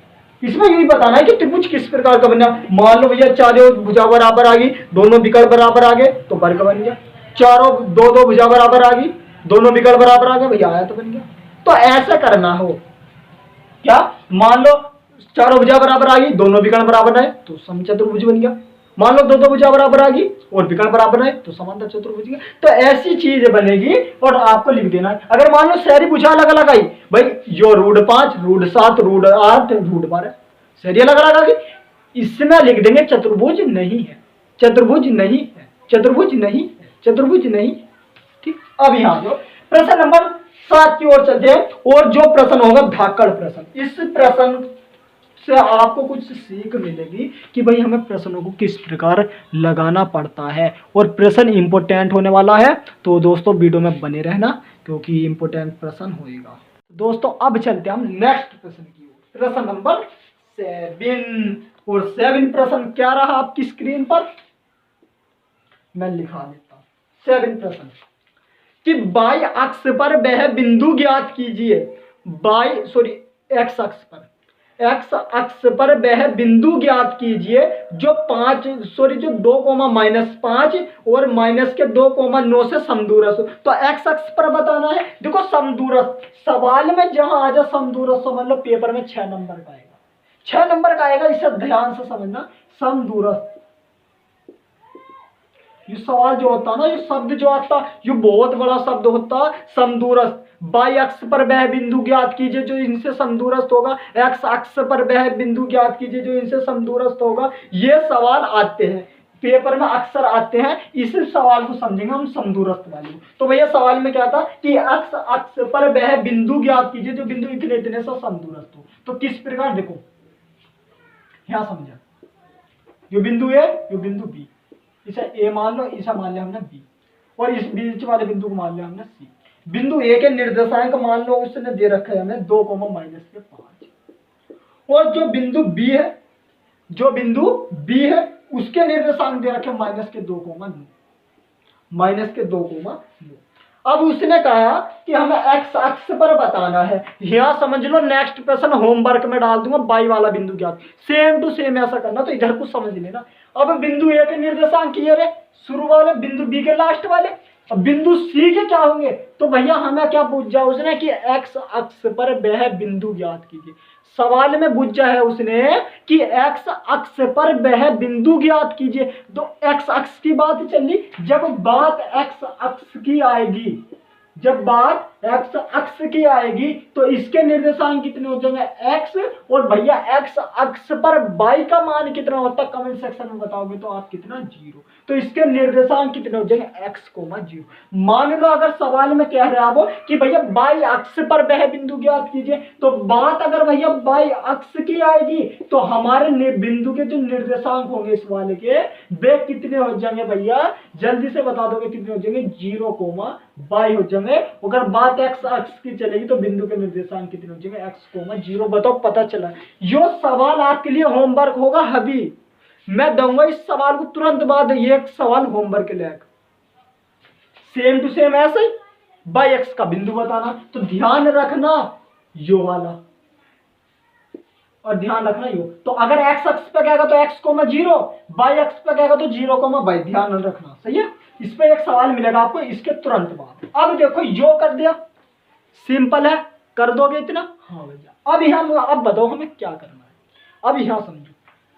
इसमें यही बताना है कि त्रिभुज किस प्रकार का बना। मान लो भैया चारों भुजा बराबर आ गई, दोनों विकर्ण बराबर आ गए तो वर्ग बन गया, चारों दो भुजा बराबर आ गई, दोनों विकर्ण बराबर आ गए, भैया आयत बन गया। तो ऐसा करना हो क्या, मान लो चारों भुजा बराबर आ गई, दोनों विकर्ण बराबर आए तो समचतुर्भुज बन गया। मान लो दो भुजा बराबर आ गई और विकर्ण बराबर है तो समांतर चतुर्भुज गया। तो ऐसी चीज बनेगी और आपको लिख देना है। अगर मान लो सारी भुजा अलग अलग आई, भाई जो √5, √7, √8, √12 सारी अलग अलग आ गई, इसमें लिख देंगे चतुर्भुज नहीं है, चतुर्भुज नहीं है, चतुर्भुज नहीं है, चतुर्भुज नहीं। ठीक, अब यहाँ जो प्रश्न नंबर 7 की ओर चलते हैं, और जो प्रश्न होगा धाकड़ प्रश्न। इस प्रश्न से आपको कुछ सीख मिलेगी कि भाई हमें प्रश्नों को किस प्रकार लगाना पड़ता है, और प्रश्न इंपोर्टेंट होने वाला है। तो दोस्तों वीडियो में बने रहना, क्योंकि इंपोर्टेंट प्रश्न होएगा। दोस्तों अब चलते हैं हम नेक्स्ट प्रश्न की ओर, प्रश्न नंबर 7। और 7 प्रश्न क्या रहा आपकी स्क्रीन पर, मैं लिखा देता हूं। 7 प्रश्न कि बाई अक्ष पर वह बिंदु ज्ञात कीजिए, एक्स अक्ष पर, एक्स अक्ष पर वह बिंदु ज्ञात कीजिए जो 2,-5 और -2,9 से समदूरस्थ हो। तो एक्स अक्ष पर बताना है। देखो समदूरस्थ, सवाल में जहां आ जाए समदूरस्थ, समझ लो पेपर में 6 नंबर का आएगा, 6 नंबर का आएगा, इसे ध्यान से समझना। समदूरस्थ, ये सवाल जो होता ना, ये शब्द जो आता, ये बहुत बड़ा शब्द होता। समदूरस्थ, बाई अक्ष पर वह बिंदु ज्ञात कीजिए जो इनसे समदूरस्थ होगा, एक्स अक्ष पर वह बिंदु ज्ञात कीजिए जो इनसे समदूरस्थ होगा। ये सवाल आते हैं पेपर में, अक्सर आते हैं। इस सवाल को समझेंगे हम समदूरस्थ वाले। तो भैया सवाल में क्या था कि एक्स अक्ष पर वह बिंदु ज्ञात कीजिए जो बिंदु इतने इतने से समदूरस्थ हो। तो किस प्रकार, देखो यहां समझा, ये बिंदु ए, ये बिंदु बी, इसे ए मान लो, इसे मान लिया हमने बी, और इस बीच वाले बिंदु को मान लिया हमने सी। बिंदु ए के निर्देशांक मान लो उसने दे रखा है हमें 2, -5, और जो बिंदु बी है, जो बिंदु बी है उसके निर्देशांक दे रखे -2,9। अब उसने कहा कि हमें एक्स अक्ष पर बताना है। यहां समझ लो नेक्स्ट प्रश्न होमवर्क में डाल दूंगा, बाई वाला बिंदु ज्ञात, सेम टू सेम ऐसा करना। तो इधर कुछ समझ लेना। अब बिंदु ए के निर्देशांक ये रहे शुरू वाले, बिंदु बी के लास्ट वाले, अब बिंदु सी के क्या होंगे, तो भैया हमें क्या पूछा उसने कि एक्स अक्ष पर वह बिंदु ज्ञात कीजिए। सवाल में पूछा है उसने कि एक्स अक्ष पर वह बिंदु ज्ञात कीजिए। तो एक्स अक्ष की बात चली, जब बात एक्स अक्ष की आएगी, जब बात एक्स अक्ष की आएगी तो इसके निर्देशांक कितने हो जाएंगे एक्स, और भैया एक्स अक्ष पर y का मान कितना होता है कमेंट सेक्शन में बताओगे तो आप कितना 0। तो इसके निर्देशांक कितने हो जाएंगे x, 0। मान लो अगर सवाल में कह रहे हो कि भैया y अक्ष पर वह बिंदु ज्ञात कीजिए, तो बात अगर भैया y अक्ष की आएगी तो हमारे बिंदु के जो निर्देशांक होंगे इस वाले के वे कितने हो जाएंगे भैया, जल्दी से बता दोगे कितने हो जाएंगे 0, y हो जाएंगे। अगर बात x अक्ष की चलेगी तो बिंदु के निर्देशांक कितने हो जाएंगे x, 0। बताओ, पता चला। यो सवाल आपके लिए होमवर्क होगा, अभी मैं दूंगा इस सवाल को तुरंत बाद, ये एक सवाल होमवर्क के लिए सेम टू सेम ऐसे ही बाई एक्स का बिंदु बताना। तो ध्यान रखना यो वाला, और ध्यान रखना यो। तो अगर एक्स अक्ष पे कहेगा तो x, 0, बाई एक्स पे कहेगा तो 0, बाई। ध्यान रखना, सही है। इस पे एक सवाल मिलेगा आपको इसके तुरंत बाद। अब देखो यो कर दिया, सिंपल है, कर दोगे इतना। हाँ भैया, अब बताओ हमें क्या करना है। अब यहां समझो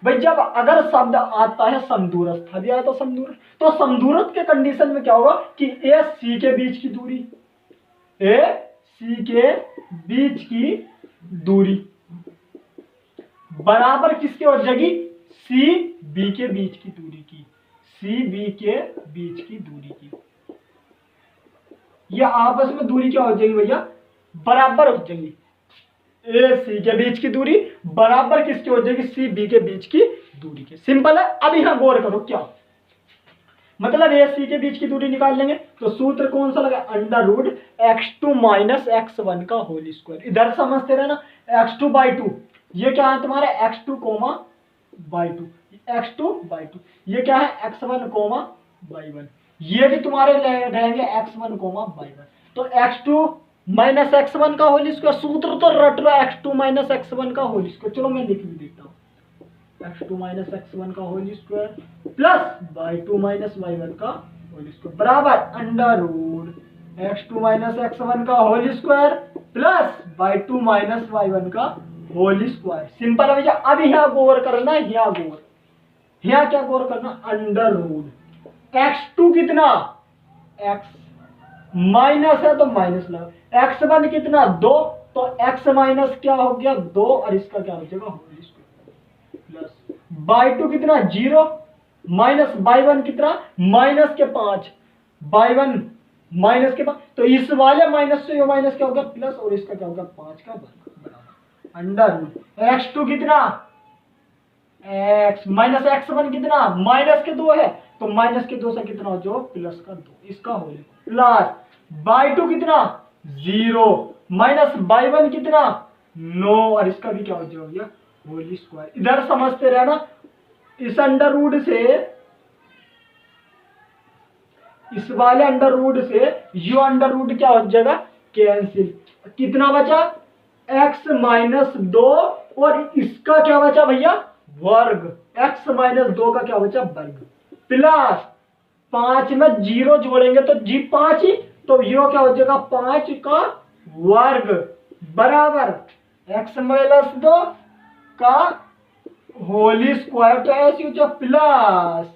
भाई, जब अगर शब्द आता है समदूरस्थ, अभी आया तो समदूरस्थ, तो समदूरस्थ के कंडीशन में क्या होगा कि ए सी के बीच की दूरी, ए सी के बीच की दूरी बराबर किसके हो जाएगी, सी बी के बीच की दूरी की, सी बी के बीच की दूरी की। ये आपस में दूरी क्या हो जाएगी भैया, बराबर हो जाएगी। ए सी के बीच की दूरी बराबर किसकी हो जाएगी, सी बी के बीच की दूरी के। सिंपल है। अब यहां गौर करो, क्या मतलब ए सी के बीच की दूरी निकाल लेंगे तो सूत्र कौन सा लगा, √x2 - x1 का होल स्क्वायर। इधर समझते रहना, x2/2 ये क्या है तुम्हारे x2, x2/2 ये क्या है x1, ये भी तुम्हारे रहेंगे x1, तो x2 - x1 का होल स्क्वायर। सूत्र तो रट लो, x2 - x1 का होल स्क्वायर। चलो मैं लिख भी देता हूँ, x2 - x1 का whole square plus y2 - y1 का होल स्क्वायर बराबर √x2 - x1 का whole square plus y2 - y1 का होल स्क्वायर। सिंपल है भैया। अब यहाँ गौर करना, यहाँ क्या गौर करना, √x2 कितना x माइनस है तो माइनस लगा, x1 कितना 2, तो x माइनस क्या हो गया 2, और इसका क्या हो जाएगा होल स्क्वायर प्लस y2 कितना 0 माइनस y1 कितना -5, y1 -5, तो इस वाले माइनस से ये माइनस क्या हो गया प्लस, और इसका क्या होगा 5 का वर्ग बराबर x2 कितना x माइनस x1 कितना -2 है, तो -2 से कितना हो जाओ प्लस का 2, इसका होल प्लस y2 कितना 0 माइनस y1 कितना 9, और इसका भी क्या हो जाएगा होल स्क्वायर। इधर समझते रहना, इस अंडर से, इस वाले अंडर से यो अंडर क्या हो जाएगा कैंसिल। कितना बचा x -2, और इसका क्या बचा भैया वर्ग, x -2 का क्या बचा वर्ग प्लस 5 में 0 जोड़ेंगे तो जी 5 ही, तो यो क्या हो जाएगा 5 का वर्ग बराबर x -2 का होल स्क्वायर। तो ऐसे हो जाए प्लस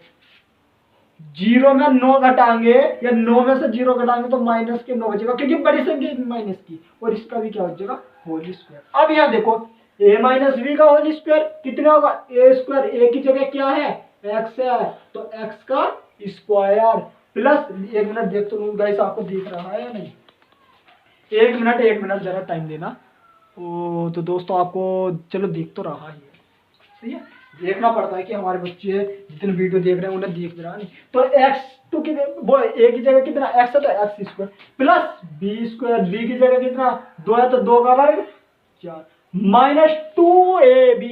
0 में 9 घटाएंगे, या 9 में से 0 घटाएंगे तो माइनस के 9 बचेगा, क्योंकि बड़ी संख्या माइनस की, और इसका भी क्या हो जाएगा होल स्क्वायर। अब यहाँ देखो a - b का होल स्क्वायर कितना होगा, a स्क्वायर, a की जगह क्या है x है, तो x का स्क्वायर प्लस, 1 मिनट देख तो गाइस आपको दिख रहा है या नहीं, 1 मिनट जरा टाइम देना। ओ तो दोस्तों आपको चलो दिख तो रहा है, सही है, देखना पड़ता है कि हमारे बच्चे जितने वीडियो देख रहे हैं उन्हें दिख रहा नहीं। तो x2 की वो a की जगह कितना x है तो x square plus b square, b की जगह कितना 2 है तो 2 का वर्ग 4 -2ab,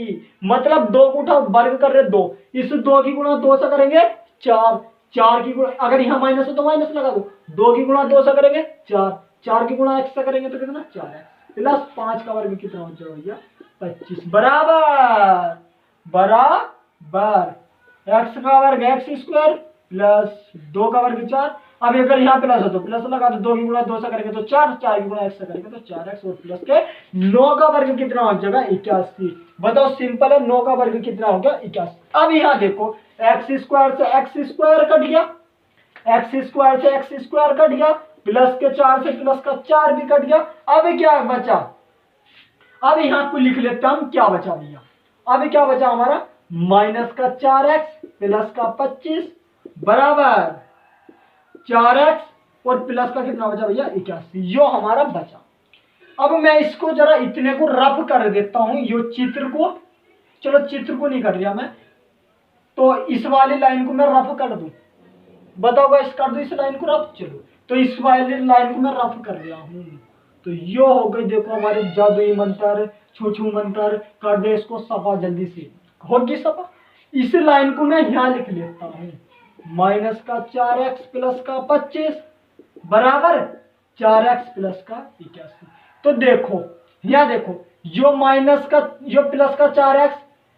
मतलब 2 को उठा वर्ग कर रहे 2, इस 2 की गुणा 2 से करेंगे 4, 4 की गुणा, अगर यहाँ माइनस है तो माइनस लगा दो, 2 की गुणा 2 से करेंगे 4, 4 की गुणा x से करेंगे तो कितना 4 है, प्लस 5 का वर्ग कितना हो जाएगा भैया 25 बराबर x का वर्ग x स्क्वायर प्लस 2 का वर्ग 4 अब अगर यहाँ प्लस है तो प्लस लगा दो, 2 की गुणा 2 से करेंगे तो 4, 4 की गुणा 1 से करेंगे तो 4x, और प्लस के 9 का वर्ग कितना हो जाएगा 81। बताओ सिंपल है, 9 का वर्ग कितना हो गया 81। अब यहाँ देखो एक्स स्क्वायर से एक्स स्क्वायर कट गया, एक्स स्क्वायर से एक्स स्क्वायर कट गया, प्लस के 4 से प्लस का 4 भी कट गया। अब क्या बचा, अब यहाँ को लिख लेते हम, क्या बचा भैया, अब क्या बचा हमारा माइनस का 4x प्लस का 25 बराबर 4x और प्लस का कितना बचा भैया 81, यो हमारा बचा। अब मैं इसको जरा इतने को रफ कर देता हूं, यो चित्र को, चलो चित्र को नहीं कर रहा मैं, तो इस वाली लाइन को मैं रफ कर दूं, बताओ गाइस कर दो इस लाइन को रफ, चलो तो इस वाली लाइन को मैं रफ कर रहा हूं, तो यो हो गई देखो हमारे जादुई मंत्र, छू छू मंत्र, कर दे इसको सफा जल्दी से, होगी सफा। इस लाइन को मैं यहां लिख लेता हूं, माइनस का 4x प्लस का 25 बराबर 4x प्लस का 81। तो देखो यहां देखो, यो माइनस का, यो प्लस का 4x,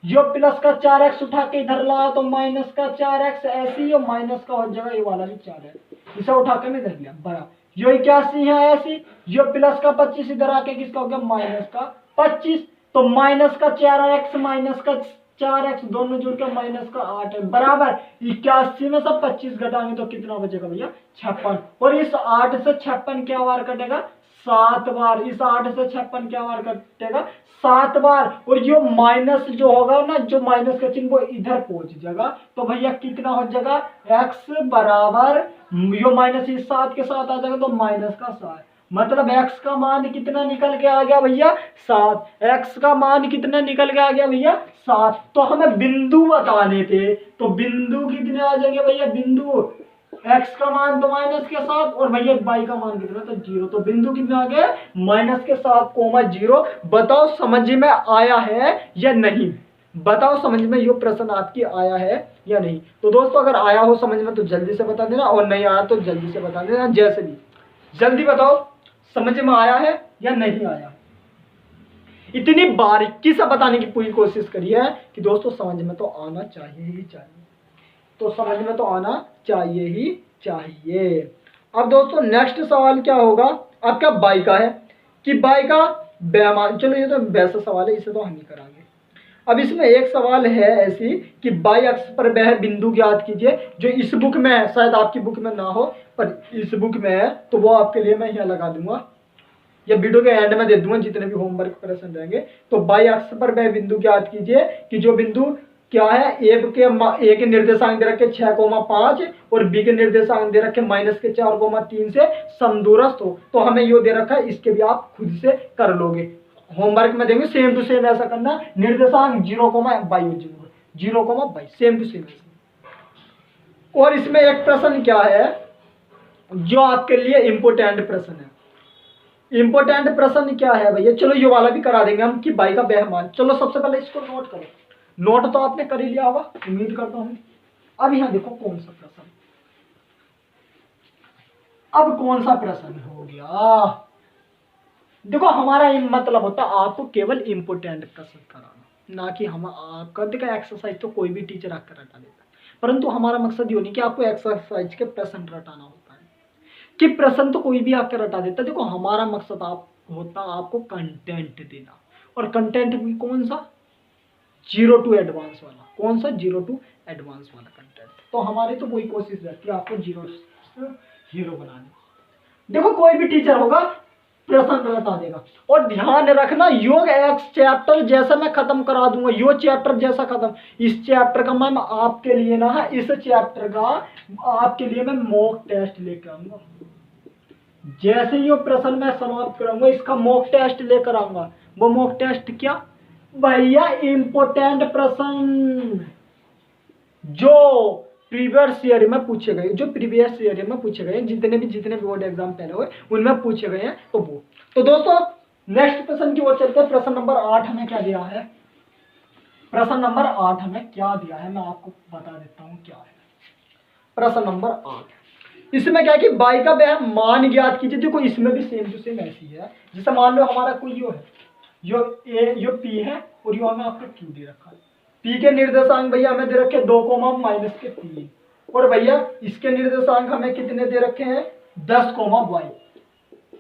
यो प्लस का 4x उठा के इधर लाया तो माइनस का 4x ऐसी, यो माइनस का हो जाएगा ये वाला भी 4x, इसे उठा के मैं इधर लिया बराबर यो 81 है ऐसी, यो प्लस का 25 इधर आके किसका हो गया माइनस का 25, तो माइनस का 4x माइनस का 4x दोनों जुड़ के माइनस का 8 है बराबर 81 में सब 25 घटाएंगे तो कितना बचेगा भैया 56, और इस 8 से 56 क्या बार कटेगा 7 बार, इस 8 से 56 क्या बार कटेगा 7 बार, और जो माइनस जो होगा ना, जो माइनस का चिन्ह वो इधर पहुंच जाएगा, तो भैया कितना हो जाएगा x बराबर, यो माइनस इस 7 के साथ आ जाएगा तो माइनस का 7, मतलब x का मान कितना निकल के आ गया भैया 7, x का मान कितना निकल के आ गया भैया 7। तो हमें बिंदु बताने थे, तो बिंदु कितने आ जाएंगे भैया, बिंदु x का मान तो माइनस के 7 और भैया y का मान कितना तो 0, तो बिंदु कितने आ गए माइनस के 7 कोमा 0। बताओ समझ में आया है या नहीं, बताओ समझ में यो प्रश्न आपकी आया है या नहीं। तो दोस्तों अगर आया हो समझ में तो जल्दी से बता देना, और नहीं आया तो जल्दी से बता देना, जैसे भी जल्दी बताओ समझ में आया है या नहीं आया। इतनी बारीकी से बताने की पूरी कोशिश करी है कि दोस्तों समझ में तो आना चाहिए ही चाहिए, तो समझ में तो आना चाहिए ही चाहिए। अब दोस्तों नेक्स्ट सवाल क्या होगा आपका बाई का है कि बाई का बेमान, चलो ये तो वैसा सवाल है, इसे तो हम ही करांगे। अब इसमें एक सवाल है ऐसी कि बाई अक्ष पर वह बिंदु ज्ञात कीजिए, जो इस बुक में है, शायद आपकी बुक में ना हो पर इस बुक में है, तो वो आपके लिए मैं यहाँ लगा दूंगा या वीडियो के एंड में दे दूंगा जितने भी होमवर्क प्रश्न रहेंगे। तो बाई अक्ष पर वह बिंदु ज्ञात कीजिए कि जो बिंदु क्या है ए के निर्देशांक दे रखे 6,5 और बी के निर्देशांक दे रखे -4,3 से समदूरस्थ हो। तो हमें यो दे रखा है, इसके भी आप खुद से कर लोगे, होमवर्क में देंगे सेम टू सेम ऐसा करना, निर्देशांक 0,22 सेम टू सेम। और इसमें एक प्रश्न क्या है जो आपके लिए इंपोर्टेंट प्रश्न है, इंपोर्टेंट प्रश्न क्या है भैया, चलो ये वाला भी करा देंगे हम कि बाई का बेहमान। चलो सबसे पहले इसको नोट करो, नोट तो आपने कर ही लिया होगा उम्मीद करता हूं। अब यहां देखो कौन सा प्रश्न, अब कौन सा प्रश्न हो गया, देखो हमारा मतलब होता है आपको केवल इंपोर्टेंट प्रश्न कराना, ना कि हम आपका देखो एक्सरसाइज तो कोई भी टीचर आकर रटा देता है, परंतु हमारा मकसद ये नहीं कि आपको एक्सरसाइज के प्रश्न रटाना होता है, कि प्रश्न तो कोई भी आकर रटा देता है। देखो हमारा मकसद होता है आपको कंटेंट देना, और कंटेंट भी कौन सा 0 to एडवांस वाला, कौन सा 0 to एडवांस वाला कंटेंट। तो हमारी तो कोई कोशिश रहती है आपको 0 से हीरो बनाने। देखो कोई भी टीचर होगा प्रश्न बता देगा, और ध्यान रखना योग एक्स चैप्टर जैसा मैं खत्म करा दूंगा, यो चैप्टर जैसा खत्म, इस चैप्टर का मैम आपके लिए ना है, इस चैप्टर का आपके लिए मैं मॉक टेस्ट लेकर आऊंगा, जैसे ही प्रश्न मैं समाप्त कराऊंगा इसका मॉक टेस्ट लेकर आऊंगा। वो मॉक टेस्ट क्या भैया, इंपोर्टेंट प्रश्न जो प्रीवियस ईयर में पूछे गए, जो प्रीवियस ईयर में पूछे गए, जितने भी बोर्ड एग्जाम पहले हुए उनमें पूछे गए हैं, तो वो। तो दोस्तों नेक्स्ट प्रश्न की ओर चलते हैं। प्रश्न नंबर 8 हमें क्या दिया है, प्रश्न नंबर 8 हमें क्या दिया है मैं आपको बता देता हूं क्या है। प्रश्न नंबर 8 इसमें क्या है कि बाई का वह मान ज्ञात कीजिए। देखो इसमें भी सेम टू सेम ऐसी है, जैसे मान लो हमारा कोई यो है, यो ए यो पी है और यो हमें आपका क्यू दे रखा है। पी के निर्देशांक भैया हमें दे रखे 2, -3, और भैया इसके निर्देशांक हमें कितने दे रखे हैं 10, y।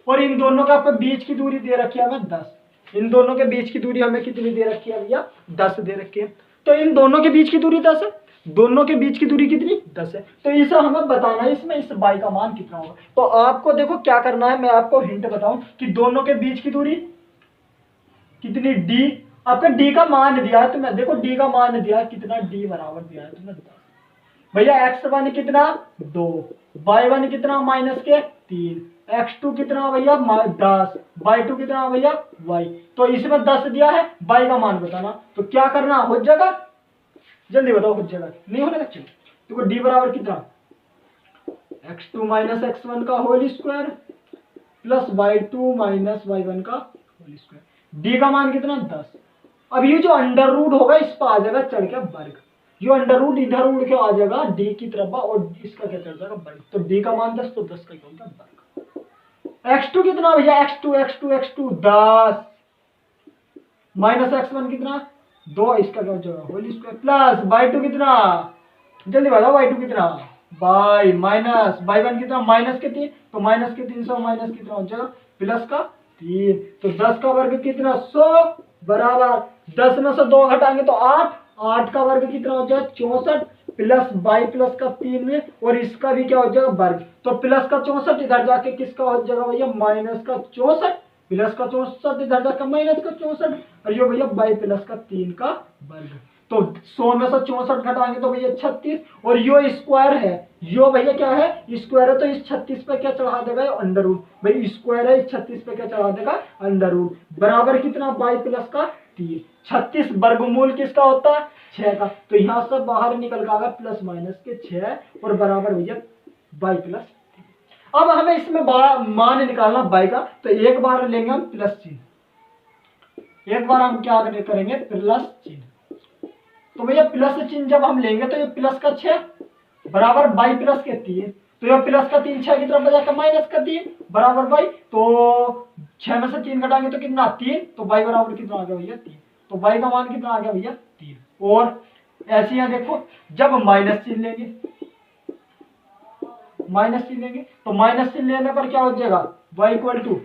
और इन दोनों का आपको बीच की दूरी दे रखी है हमें 10। इन दोनों के बीच की दूरी हमें कितनी दे रखी है भैया 10 दे रखी है। तो इन दोनों के बीच की दूरी 10 है, दोनों के बीच की दूरी कितनी 10 है। तो इसे हमें बताना है इसमें इस y का मान कितना होगा। तो आपको देखो क्या करना है, मैं आपको हिंट बताऊं कि दोनों के बीच की दूरी कितनी d, आपका d का मान दिया है तुम्हें, देखो d का मान दिया है कितना, d बराबर दिया है तुम्हें 10। भैया x1 कितना 2, y1 कितना माइनस के 3, x2 कितना भैया 10, y2 कितना भैया y। तो इसमें 10 दिया है, y का मान बताना। तो क्या करना हो जाएगा, जल्दी बताओ हो जाएगा नहीं होने का। देखो d बराबर कितना x2 माइनस x1 का whole square plus y2 minus y1 का होल स्क्वायर, d का मान कितना 10। अब ये जो अंडर रूट होगा इस पर आ जाएगा चढ़ के वर्ग, जो अंडर रूट इधर उड़ के आ जाएगा d की तरफ और इसका क्या चढ़ जाएगा वर्ग। तो d का मान 10, तो 10 का क्या होगा वर्ग। x2 कितना भैया x2 10 माइनस x1 कितना 2, इसका क्या हो जाएगा होल स्क्वायर प्लस y2 कितना, जल्दी बताओ y2 कितना y माइनस y1 कितना माइनस के 3, तो माइनस के 3 से माइनस कितना हो जाएगा प्लस का 3। तो 10 का वर्ग कितना 100 बराबर 10 में से 2 घटाएंगे तो 8, 8 का वर्ग कितना हो जाएगा 64 प्लस y प्लस का 3 में, और इसका भी क्या हो जाएगा वर्ग। तो प्लस का 64 इधर जाके किसका हो जाएगा भैया माइनस का 64, प्लस का 64 इधर जाकर माइनस का 64, और ये भैया y प्लस का 3 का वर्ग। तो 100 में से 64 घटाएंगे तो भैया 36, और यो स्क्वायर है, यो भैया क्या है स्क्वायर है, तो इस 36 पे क्या चढ़ा देगा अंडर रूट, भाई स्क्वायर है इस 36 पे क्या चढ़ा देगा अंडर रूट, बराबर कितना y प्लस का 3। 36 वर्गमूल किसका होता है 6 का, तो यहाँ से बाहर निकल के आएगा प्लस माइनस के 6 और बराबर भैया y प्लस 3। अब हमें इसमें मान निकालना y का, तो एक बार लेंगे हम प्लस चिन्ह, एक बार हम क्या करेंगे प्लस चिन्ह। तो भैया प्लस चिन्ह जब हम लेंगे तो ये प्लस का 6 बराबर y प्लस के 3, तो ये प्लस का 3 6 की तरफ बजाकर माइनस का 3 बराबर y, तो 6 में से 3 घटाएंगे तो कितना 3, तो y बराबर कितना आ गया भैया 3। तो y का मान कितना आ गया भैया 3। और ऐसे यहाँ देखो जब माइनस चिन्ह लेंगे, माइनस चिन्ह लेंगे तो माइनस चिन्ह लेने पर क्या हो जाएगा y इक्वल टू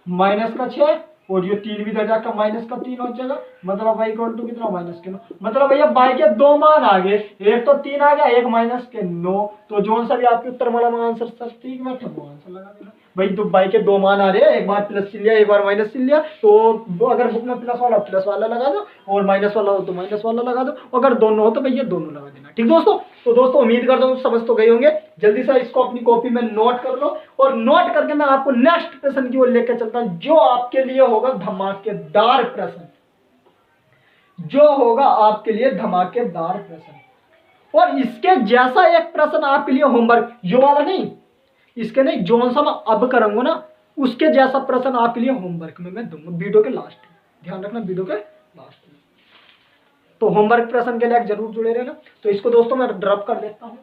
माइनस का 6 और ये 3 भी इधर जाकर माइनस का 3 हो जाएगा, मतलब y इक्वल टू कितना माइनस के 9। मतलब भैया y के 2 मान आ गए, एक तो 3 आ गया, एक माइनस के 9। तो जो सा भी आपके उत्तर वाला आंसर सब ठीक बैठे वो आंसर लगा देना भाई। तो y के 2 मान आ रहे हैं, एक बार प्लस चिन्ह लिया एक बार माइनस चिन्ह लिया, तो अगर बुक में प्लस वाला लगा दो और माइनस वाला हो तो माइनस वाला लगा दो, अगर दोनों हो तो भैया दोनों लगा देना। ठीक दोस्तों, तो दोस्तों उम्मीद करता हूँ समझ तो गए होंगे। जल्दी से इसको अपनी कॉपी में नोट कर लो, और नोट करके मैं आपको नेक्स्ट प्रश्न की ओर लेकर चलता हूँ, जो आपके लिए होगा धमाकेदार प्रश्न, जो होगा आपके लिए धमाकेदार प्रश्न। और इसके जैसा एक प्रश्न आपके लिए होमवर्क, जो वाला नहीं, इसके नहीं जो सा मैं अब करूंगा ना उसके जैसा प्रश्न आपके लिए होमवर्क में मैं दूंगा वीडियो के लास्ट में, ध्यान रखना वीडियो के लास्ट में। तो होमवर्क प्रश्न के लिए जरूर जुड़े रहना। तो इसको दोस्तों मैं ड्रॉप कर देता हूँ।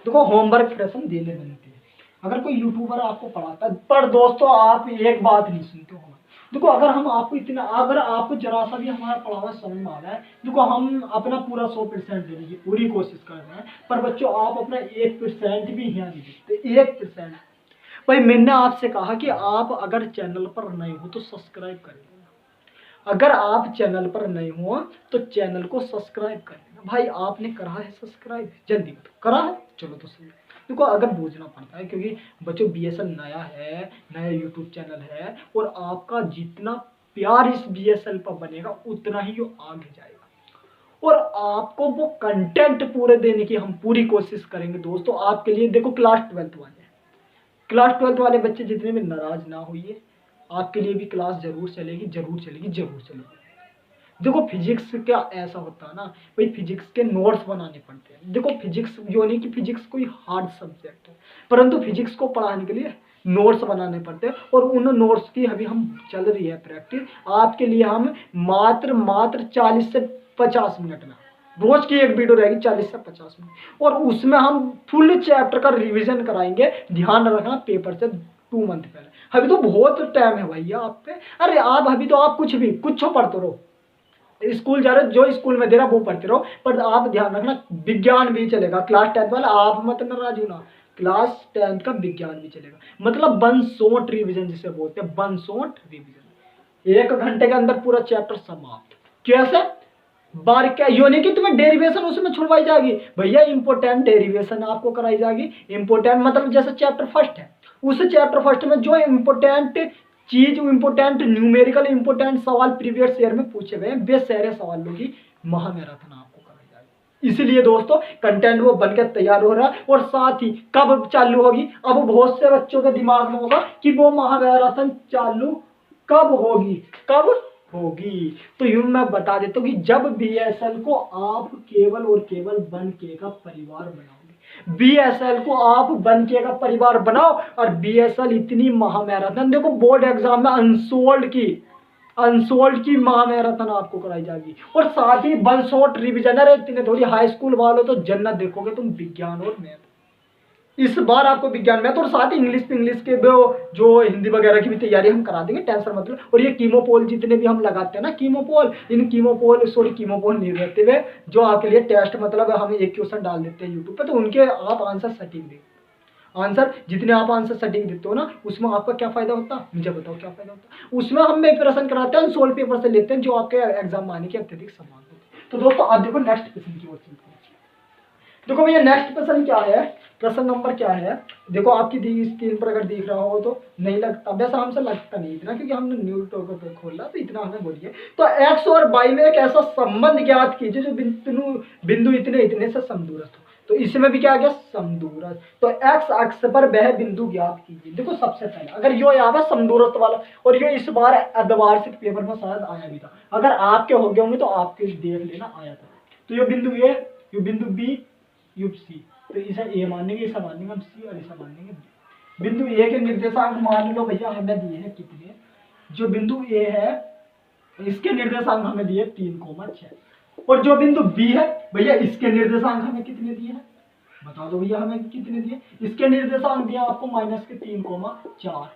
देखो होमवर्क प्रश्न देने बनते हैं, अगर कोई यूट्यूबर आपको पढ़ाता है, पर दोस्तों आप एक बात नहीं सुनते हो। देखो अगर हम आपको इतना, अगर आपको जरा सा भी हमारा पढ़ा हुआ समझ में आ रहा है, देखो हम अपना पूरा 100% देने की पूरी कोशिश कर रहे हैं, पर बच्चों आप अपना 1% भी यहाँ नहीं देते, 1%। भाई मैंने आपसे कहा कि आप अगर चैनल पर नए हो तो सब्सक्राइब कर लेना, अगर आप चैनल पर नए हो तो चैनल को सब्सक्राइब कर लेना। भाई आपने करा है सब्सक्राइब, जल्दी करा है, चलो तो सही। देखो अगर बूझना पड़ता है क्योंकि बच्चों BSN नया है, नया यूट्यूब चैनल है, और आपका जितना प्यार इस BSN पर बनेगा उतना ही वो आगे जाएगा, और आपको वो कंटेंट पूरे देने की हम पूरी कोशिश करेंगे दोस्तों आपके लिए। देखो क्लास 12 वाले बच्चे जितने भी नाराज ना होइए, आपके लिए भी क्लास जरूर चलेगी, जरूर चलेगी, जरूर चलेगी। देखो फिजिक्स क्या ऐसा होता है ना भाई, फिजिक्स के नोट्स बनाने पड़ते हैं। देखो फिजिक्स जो नहीं कि फिजिक्स कोई हार्ड सब्जेक्ट है, परंतु फिजिक्स को पढ़ाने के लिए नोट्स बनाने पड़ते हैं, और उन नोट्स की अभी हम चल रही है प्रैक्टिस आपके लिए। हम मात्र 40 से 50 मिनट में, रोज की एक वीडियो रहेगी 40 से 50 मिनट, और उसमें हम फुल चैप्टर का रिविजन कराएंगे। ध्यान रखना पेपर से 2 मंथ पहले, अभी तो बहुत टाइम है भैया आप पे। अरे आप अभी तो आप कुछ पढ़ते रहो, स्कूल जा रहे हो, जो स्कूल में दे रहा वो पढ़ते रहो, पर आप ध्यान रखना विज्ञान भी चलेगा। क्लास 10 वाला आप मत नाराज होना, क्लास 10 का विज्ञान भी चलेगा। मतलब वन शॉट रिविजन जिसे बोलते हैं, वन शॉट रिविजन, 1 घंटे के अंदर पूरा चैप्टर समाप्त। कैसे? बार क्या यो नहीं कि तुम्हें डेरिवेशन उसमें छुड़वाई जाएगी भैया, इंपोर्टेंट डेरिवेशन आपको कराई जाएगी। इंपोर्टेंट मतलब जैसे चैप्टर फर्स्ट है, उस चैप्टर फर्स्ट में जो इंपोर्टेंट चीज, इंपोर्टेंट न्यूमेरिकल इंपोर्टेंट सवाल प्रीवियस ईयर में पूछे गए वे सारे सवालों की महामैराथन आपको कराई जाएगी। इसलिए दोस्तों कंटेंट वो बनकर तैयार हो रहा है, और साथ ही कब चालू होगी, अब बहुत से बच्चों के दिमाग में होगा कि वो महामैराथन चालू कब होगी, कब होगी। तो यूं मैं बता देता हूँ कि जब बीएसएल को आप केवल और केवल 1K का परिवार बनाओगे, बीएसएल को आप 1K का परिवार बनाओ, और बीएसएल इतनी महामैराथन, देखो बोर्ड एग्जाम में अनसोल्ड की महामैराथन आपको कराई जाएगी, और साथ ही वन शॉट रिविजन है। इतने थोड़ी हाई स्कूल वालों तो जन्नत देखोगे तुम विज्ञान और मैथ। इस बार आपको विज्ञान मैथ और साथ ही इंग्लिश के जो हिंदी वगैरह की भी तैयारी हम करा देंगे, टेंशन मतलब। और ये कीमोपोल जितने भी हम लगाते हैं ना, कीमोपोल कीमोपोल नहीं रहते हुए जो आपके लिए टेस्ट, मतलब हम एक क्वेश्चन डाल देते हैं यूट्यूब पे, तो उनके आप आंसर सटीक देते, आंसर जितने आप आंसर सटीक देते हो ना, उसमें आपका क्या फायदा होता है मुझे बताओ, क्या फायदा होता है? उसमें हम एक प्रश्न कराते हैं, सोल्व पेपर से लेते हैं जो आपके एग्जाम में आने के अत्यधिक संभावना होती है। तो दोस्तों आप देखो नेक्स्ट क्वेश्चन की ओर चलते हैं। देखो भैया नेक्स्ट प्रश्न क्या है, प्रश्न नंबर क्या है, देखो आपकी स्क्रीन पर अगर दिख रहा हो तो नहीं लगता, वैसे हमसे लगता नहीं इतना क्योंकि हमने न्यू टॉकर पे खोला, तो इतना हमें बोलिए। तो एक्स और वाई में एक ऐसा संबंध ज्ञात कीजिए जो बिंदु इतने इतने से समदूरस्थ हो। तो इसमें भी क्या आ गया, समदूरस्थ। तो एक्स अक्ष पर वह बिंदु ज्ञात कीजिए। देखो सबसे पहले अगर यो यहाँ पर समदूरस्थ वाला, और ये इस बार अर्धवार्षिक पेपर में शायद आया भी था, अगर आपके हो गए होंगे तो आपके देख लेना आया था। तो ये बिंदु ए, ये बिंदु बी, युक्त सी, तो इसे ए मानेंगे, इसे मानेंगे हम सी, और इसे मानेंगे बी। बिंदु ए के निर्देशांक मान लो भैया हमें दिए हैं कितने, जो बिंदु ए है इसके निर्देशांक हमें दिए 3,6, और जो बिंदु बी है भैया इसके निर्देशांक हमें कितने दिए हैं, बता दो भैया हमें कितने दिए। इसके निर्देशांक दिया आपको -3,4,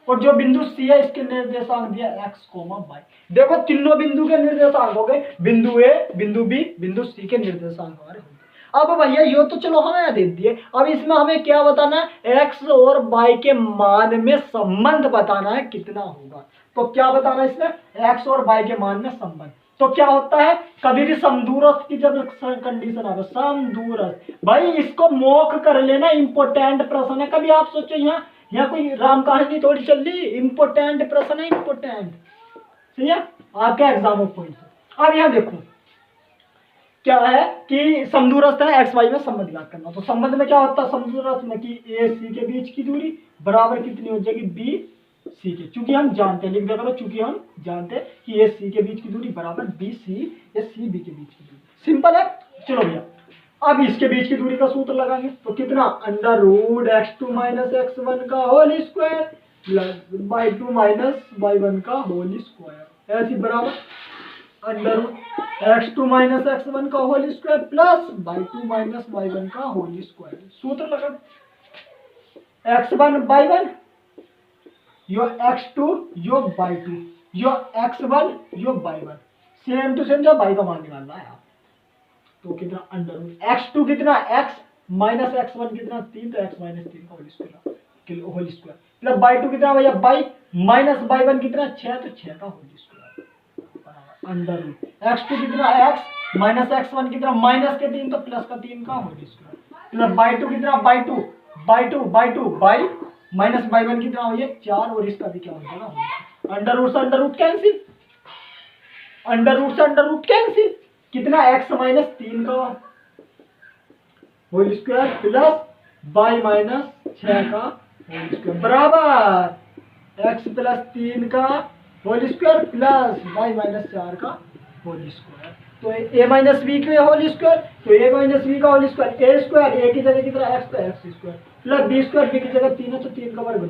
और जो बिंदु सी है इसके निर्देशांक दिया x, y। देखो तीनों बिंदु के निर्देशांक हो गए, बिंदु ए, बिंदु बी, बिंदु सी के निर्देशांक हमारे हो गए। अब भैया ये तो चलो हमें दे दिए, अब इसमें हमें क्या बताना है, x और y के मान में संबंध बताना है कितना होगा। तो क्या बताना है इसमें, x और y के मान में संबंध। तो क्या होता है, कभी भी समदूरस्थ की जब कंडीशन आवे, समदूरस्थ भाई इसको मॉक कर लेना, इंपोर्टेंट प्रश्न है। कभी आप सोचो यहाँ कोई राम कहानी थोड़ी चल रही, इंपोर्टेंट प्रश्न है, इंपोर्टेंट, सही है आपके एग्जाम ऑफ पॉइंट। अब यहाँ देखो क्या है कि समदूरस्थ है, एक्स वाई में संबंध ज्ञात करना। तो संबंध में क्या होता है समदूरस्थ में, कि ए सी के बीच की दूरी बराबर कितनी हो जाएगी, बी सी के, चूंकि हम जानते हैं, लिख दिया करो, चूंकि हम जानते हैं कि ए सी के बीच की दूरी बराबर बी सी या सी बी के बीच की दूरी। सिंपल है। चलो भैया अब इसके बीच की दूरी का सूत्र लगाएंगे, तो कितना, √(x2 - x1) का whole square plus y2 - y1 का होल स्क्वायर, ऐसी बराबर √(x2 - x1) का whole square plus y2 - y1 का होल स्क्वायर। सूत्र लगा, x1 y1 यो x2 यो y2 यो x1 यो y1, सेम टू सेम जो y का मान निकालना है। तो कितना, √(x2 कितना, x - x1 कितना 3, तो x - 3 का होल स्क्वायर प्लस y2 कितना भैया, y - y1 कितना 6, तो 6 का होल स्क्वायर, √(x2 कितना, x - x1 कितना -3, तो प्लस का 3 का होल स्क्वायर प्लस y2 कितना, y माइनस y1 कितना हो गया 4, और इसका भी क्या हो जाएगा, अंडर रूट कैंसिल, कितना x - 3 का होल स्क्वायर प्लस y - 6 का होल स्क्वायर बराबर x + 3 का होल स्क्वायर प्लस y - 4 का होल स्क्वायर। तो a - b के होल स्क्वायर, तो a - b का whole square, a square a की जगह कितना x, तो x square plus b square b की जगह 3 है, तो 3 का वर्ग लो,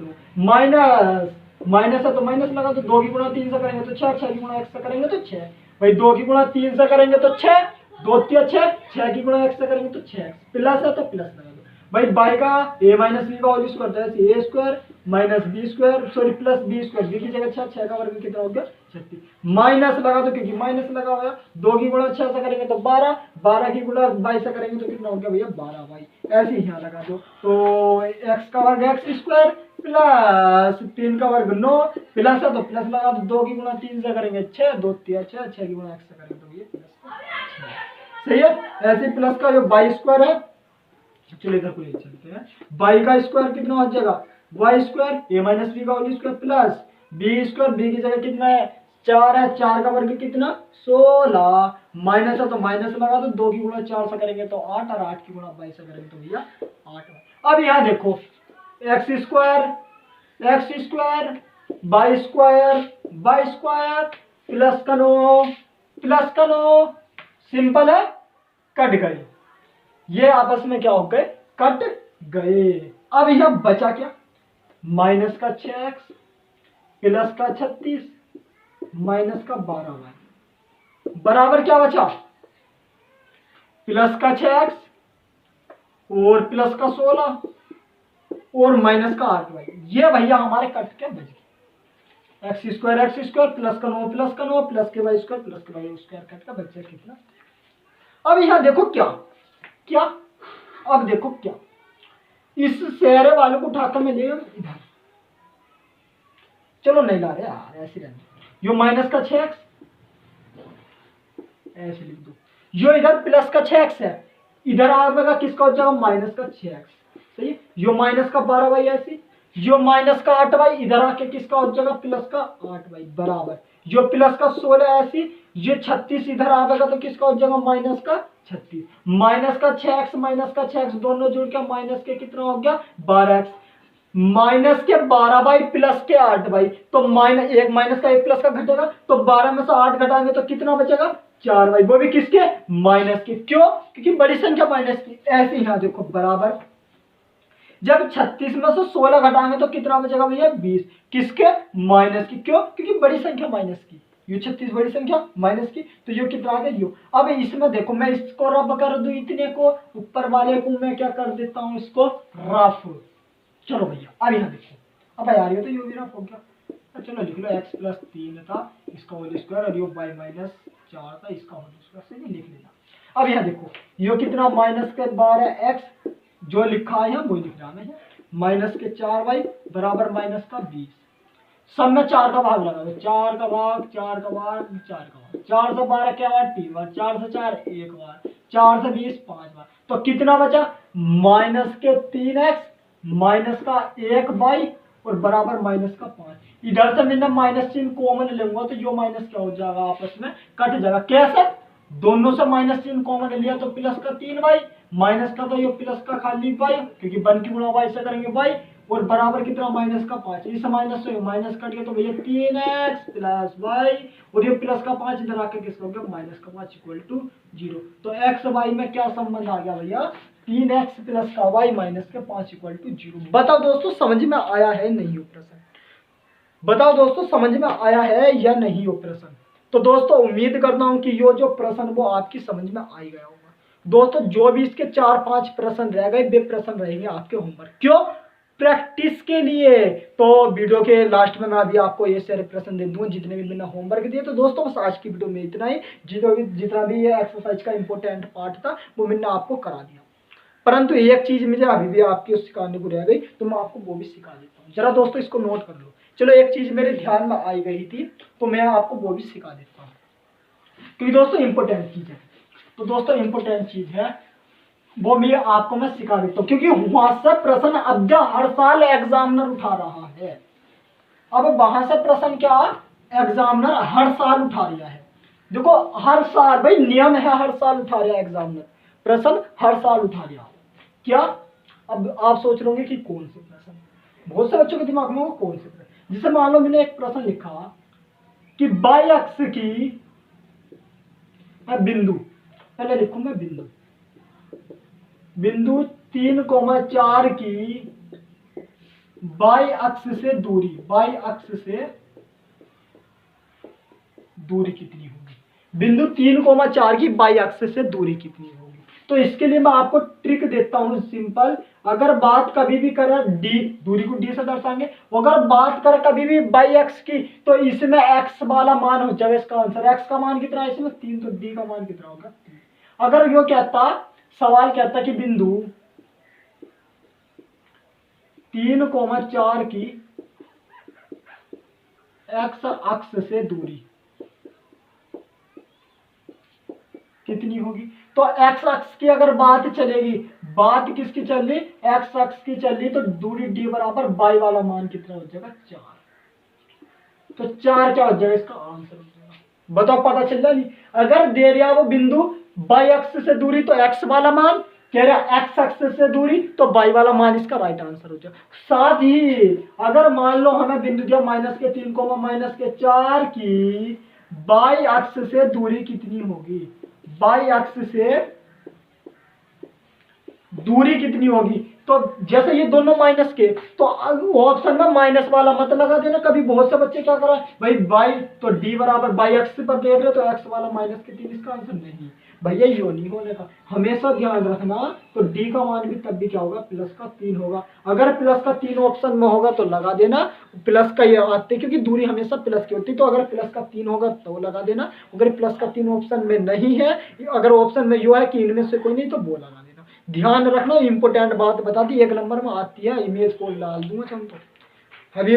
माइनस है तो माइनस लगा, तो 2 की गुणा 3 से करेंगे तो 6, 6 की गुणा x से करेंगे तो 6, भाई 2 की गुणा 3 से करेंगे तो 6, 2 3 6, 6 की गुणा x से करेंगे तो 6x, प्लस है तो प्लस लगा दो भाई, y का a - b का होल स्क्वायर, तो a square minus B square sorry plus B square, B की जगह 6, 6 का वर्ग कितना हो गया 36, माइनस लगा दो क्योंकि माइनस लगा हुआ है, 2 की गुणा 6 से करेंगे तो 12, 12 की गुणा 22 से करेंगे तो कितना हो गया भैया 12 भाई, ऐसे ही यहाँ लगा दो। तो एक्स का वर्ग एक्स स्क्वायर प्लस 3 का वर्ग 9 प्लस है तो प्लस लगा दो, 2 की गुणा 3 से करेंगे 6, 2 3 6, 6 की गुणा एक्स से करेंगे तो ये प्लस, सही है। ऐसे प्लस का जो वाई स्क्वायर है, चलो इधर को ले चलते हैं, वाई का स्क्वायर कितना हो जाएगा Y square A minus B का whole square plus B square, B की जगह कितना है 4 है, 4 का वर्ग कितना 16, माइनस है तो माइनस लगा दो, 2 की गुणा 4 से करेंगे तो 8 और 8 की गुणा 22 से करेंगे तो भैया 8। अब यहाँ देखो X square Y square plus का 9 सिंपल है, कट गए, ये आपस में क्या हो गए कट गए। अब यह बचा क्या, माइनस का 6x प्लस का 36 माइनस का 12y बराबर क्या बचा, प्लस का 6x और प्लस का 16 और माइनस का 8y, ये भैया हमारे कट के बच गए। एक्स स्क्वायर प्लस का 9 प्लस के वाई स्क्वायर प्लस के वाई स्क्वायर कट का बच्चा कितना। अब यहां देखो क्या अब देखो क्या, इस शेरे वाले को उठाकर मैं ले इधर, चलो नहीं ला रहे यार ऐसे रहने, यो माइनस का 6x ऐसे लिख दो, यो इधर प्लस का 6x है, इधर आएगा किसका हो जाएगा माइनस का 6x, सही, यो माइनस का 12y ऐसी, यो माइनस का 8y इधर आके किसका हो जाएगा प्लस का 8y बराबर, यो प्लस का 16 ऐसी, ये 36 इधर आएगा तो किसका हो जाएगा माइनस का 36, माइनस का 6x दोनों जुड़ के माइनस के कितना हो गया 12x, माइनस के 12y प्लस के 8y, तो एक माइनस का 1 प्लस का घटेगा तो 12 में से 8 घटाएंगे तो कितना बचेगा 4y, वो भी किसके माइनस के, क्यों क्योंकि बड़ी संख्या माइनस की। ऐसे ही यहाँ देखो बराबर, जब 36 में से 16 घटाएंगे तो कितना बचेगा भैया 20, किसके माइनस की, क्यों क्योंकि बड़ी संख्या माइनस की, यू 36 बड़ी संख्या माइनस की, तो यू कितना आ गया यू। अब इसमें देखो मैं इसको रब कर दूं, इतने को ऊपर वाले को मैं क्या कर देता हूं इसको रफ, चलो भैया अब यहाँ देखो, अब यार ये तो यू भी रफ हो गया, चलो लिख लो x प्लस 3 था इसका होल स्क्वायर और यो y माइनस 4 था इसका होल स्क्वायर, से लिख लेना। अब यहाँ देखो यो कितना माइनस के 12x जो लिखा है वो लिख रहा है, माइनस के 4y बराबर माइनस का 20, सब में 4 का भाग लगा दो, 4 का भाग 4 का भाग 4 का भाग, 4 से 12 क्या बार 3 बार, 4 से 4 1 बार, 4 से 20 5 बार, तो कितना बचा माइनस के 3x माइनस का 1y और बराबर माइनस का 5, इधर से मैंने माइनस चिन्ह कॉमन लूंगा तो यो माइनस क्या हो जाएगा आपस में कट जाएगा, कैसे दोनों से माइनस चिन्ह कॉमन लिया तो प्लस का 3y, माइनस का तो ये प्लस का खाली y क्योंकि 1 की गुणा y से करेंगे y और बराबर कितना माइनस का 5, इस माइनस से माइनस कट गया तो भैया 3x प्लस y और ये प्लस का 5 इधर आके किसका हो गया माइनस का 5 इक्वल टू 0, तो x y में क्या संबंध आ गया भैया 3x प्लस का y माइनस के 5 इक्वल टू 0। बताओ दोस्तों समझ में आया है नहीं हो प्रश्न, बताओ दोस्तों समझ में आया है या नहीं हो प्रश्न। तो दोस्तों उम्मीद करता हूं कि ये जो प्रश्न वो आपकी समझ में आ ही गया होगा। दोस्तों जो भी इसके 4-5 प्रश्न रह गए वे प्रश्न रहेंगे आपके होमवर्क, क्यों प्रैक्टिस के लिए। तो वीडियो के लास्ट में मैं अभी आपको ये सारे प्रश्न दे दूंगा जितने भी मैंने होमवर्क दिए। तो दोस्तों बस आज की वीडियो में इतना ही, जितना भी ये एक्सरसाइज का इंपॉर्टेंट पार्ट था वो मैंने आपको करा दिया, परंतु एक चीज मुझे अभी भी आपकी सिखाने को रह गई तो मैं आपको वो भी सिखा देता हूँ, जरा दोस्तों इसको नोट कर लो। चलो एक चीज मेरे ध्यान में आई गई थी तो मैं आपको वो भी सिखा देता हूँ क्योंकि दोस्तों इंपॉर्टेंट चीज है। तो दोस्तों इंपॉर्टेंट चीज है वो मैं आपको मैं सिखा देता हूँ क्योंकि वहां से प्रश्न अब हर साल एग्जामिनर उठा रहा है। अब वहां से प्रश्न क्या एग्जामिनर हर साल उठा रहा है, देखो हर साल भाई नियम है, हर साल उठा रहा है एग्जामिनर प्रश्न, हर साल उठा रहा है। क्या अब आप सोच रहे होंगे कि कौन से प्रश्न, बहुत से बच्चों के दिमाग में होगा कौन से प्रश्न, जिसे मान लो मैंने एक प्रश्न लिखा कि बाई अक्ष की बिंदु, पहले लिखूं मैं बिंदु 3,4 की बाई अक्ष से दूरी, बाई अक्ष से दूरी कितनी होगी, बिंदु 3,4 की बाई अक्ष से दूरी कितनी होगी। तो इसके लिए मैं आपको ट्रिक देता हूं सिंपल। अगर बात कभी भी करें डी, दूरी को डी से दर्शाएंगे, अगर बात करें कभी भी बाई एक्स की, तो इसमें एक्स वाला मान हो जाएगा इसका आंसर। एक्स का मान कितना है इसमें 3, तो डी का मान कितना होगा 3। अगर यो कहता, सवाल कहता कि बिंदु 3,4 की एक्स अक्ष से दूरी कितनी होगी, तो एक्स अक्ष की अगर बात चलेगी, बात किसकी चल रही, एक्स अक्ष की चल रही, तो दूरी डी बराबर बाई वाला मान कितना हो जाएगा 4। तो 4 क्या हो जाएगा इसका आंसर हो जाएगा। बताओ पता चल रहा नहीं। अगर दे रहा वो बिंदु बाई अक्ष से दूरी, तो एक्स वाला मान, कह रहा एक्स अक्ष से दूरी, तो बाई वाला मान इसका राइट आंसर हो जाएगा। साथ ही अगर मान लो हमें बिंदु दिया -3, -4 की बाई अक्ष से दूरी कितनी होगी, बाई अक्ष से दूरी कितनी होगी, तो जैसे ये दोनों माइनस के, तो ऑप्शन में माइनस वाला मत लगा देना कभी। बहुत से बच्चे क्या कर रहे हैं भाई, बाई तो डी बराबर बाई एक्स पर देख रहे, तो एक्स वाला -3 इसका आंसर नहीं भैया, यो नहीं होने का। हमेशा ध्यान रखना, तो डी का मान भी तब भी क्या होगा +3 होगा। अगर +3 ऑप्शन में होगा तो लगा देना, प्लस का ये आते, क्योंकि दूरी हमेशा प्लस की होती है, तो अगर +3 होगा तो लगा देना। अगर +3 ऑप्शन में नहीं है, अगर ऑप्शन में यो है कि इनमें से कोई नहीं, तो वो लगा देना। ध्यान रखना, इंपोर्टेंट बात बता दी, 1 नंबर में आती है, इमेज को डाल दूंगा हम तो अभी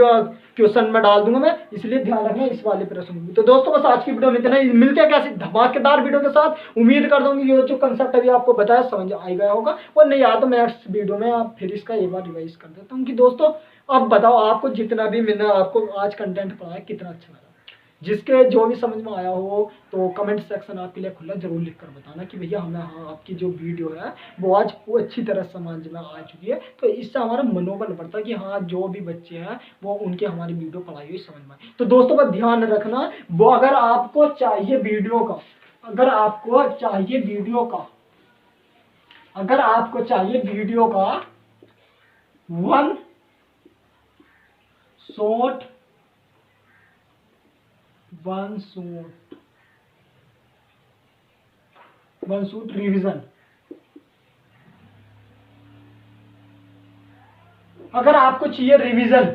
क्वेश्चन में डाल दूंगा मैं, इसलिए ध्यान रखना इस वाले प्रश्न में। तो दोस्तों बस आज की वीडियो में इतना ही, मिलते हैं कैसी धमाकेदार वीडियो के साथ। उम्मीद कर दूंगी ये जो कंसेप्ट अभी आपको बताया समझ आ गया होगा, और नहीं आया तो मैं नेक्स्ट वीडियो में आप फिर इसका एक बार रिवाइज कर देता हूँ कि दोस्तों अब बताओ आपको जितना भी मैंने आपको आज कंटेंट पढ़ाया कितना अच्छा लगा। जिसके जो भी समझ में आया हो तो कमेंट सेक्शन आपके लिए खुला, जरूर लिखकर बताना कि भैया हमें आपकी जो वीडियो है वो आज वो अच्छी तरह समझ में आ चुकी है। तो इससे हमारा मनोबल बढ़ता है कि हाँ जो भी बच्चे हैं वो उनके हमारी वीडियो पढ़ाई हुई समझ में आए। तो दोस्तों बस ध्यान रखना, वो अगर आपको चाहिए वीडियो का, अगर आपको चाहिए वीडियो का, अगर आपको चाहिए वीडियो का 1 शॉर्ट 1 शॉर्ट रिवीजन, अगर आपको चाहिए रिवीजन,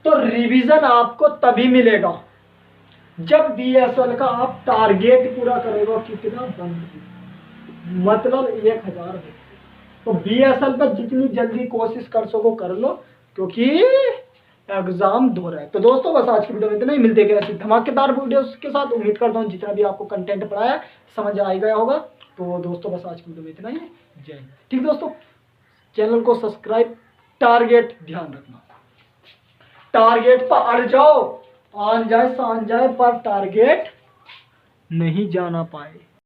तो रिवीजन आपको तभी मिलेगा जब बीएसएल का आप टारगेट पूरा करेगा। कितना बंद, मतलब 1000। तो बीएसएल पर जितनी जल्दी कोशिश कर सको कर लो, क्योंकि एग्जाम दो रहा है। तो दोस्तों बस आज की वीडियो में इतना ही, मिलते हैं ऐसी धमाकेदार वीडियोस के साथ। उम्मीद करता हूँ जितना भी आपको कंटेंट पढ़ाया समझ आ गया होगा। तो दोस्तों बस आज की वीडियो में इतना ही, जय हिंद। ठीक दोस्तों, चैनल को सब्सक्राइब, टारगेट ध्यान रखना, टारगेट पर अड़ जाओ, आन जाए सान जाए पर टारगेट नहीं जाना पाए।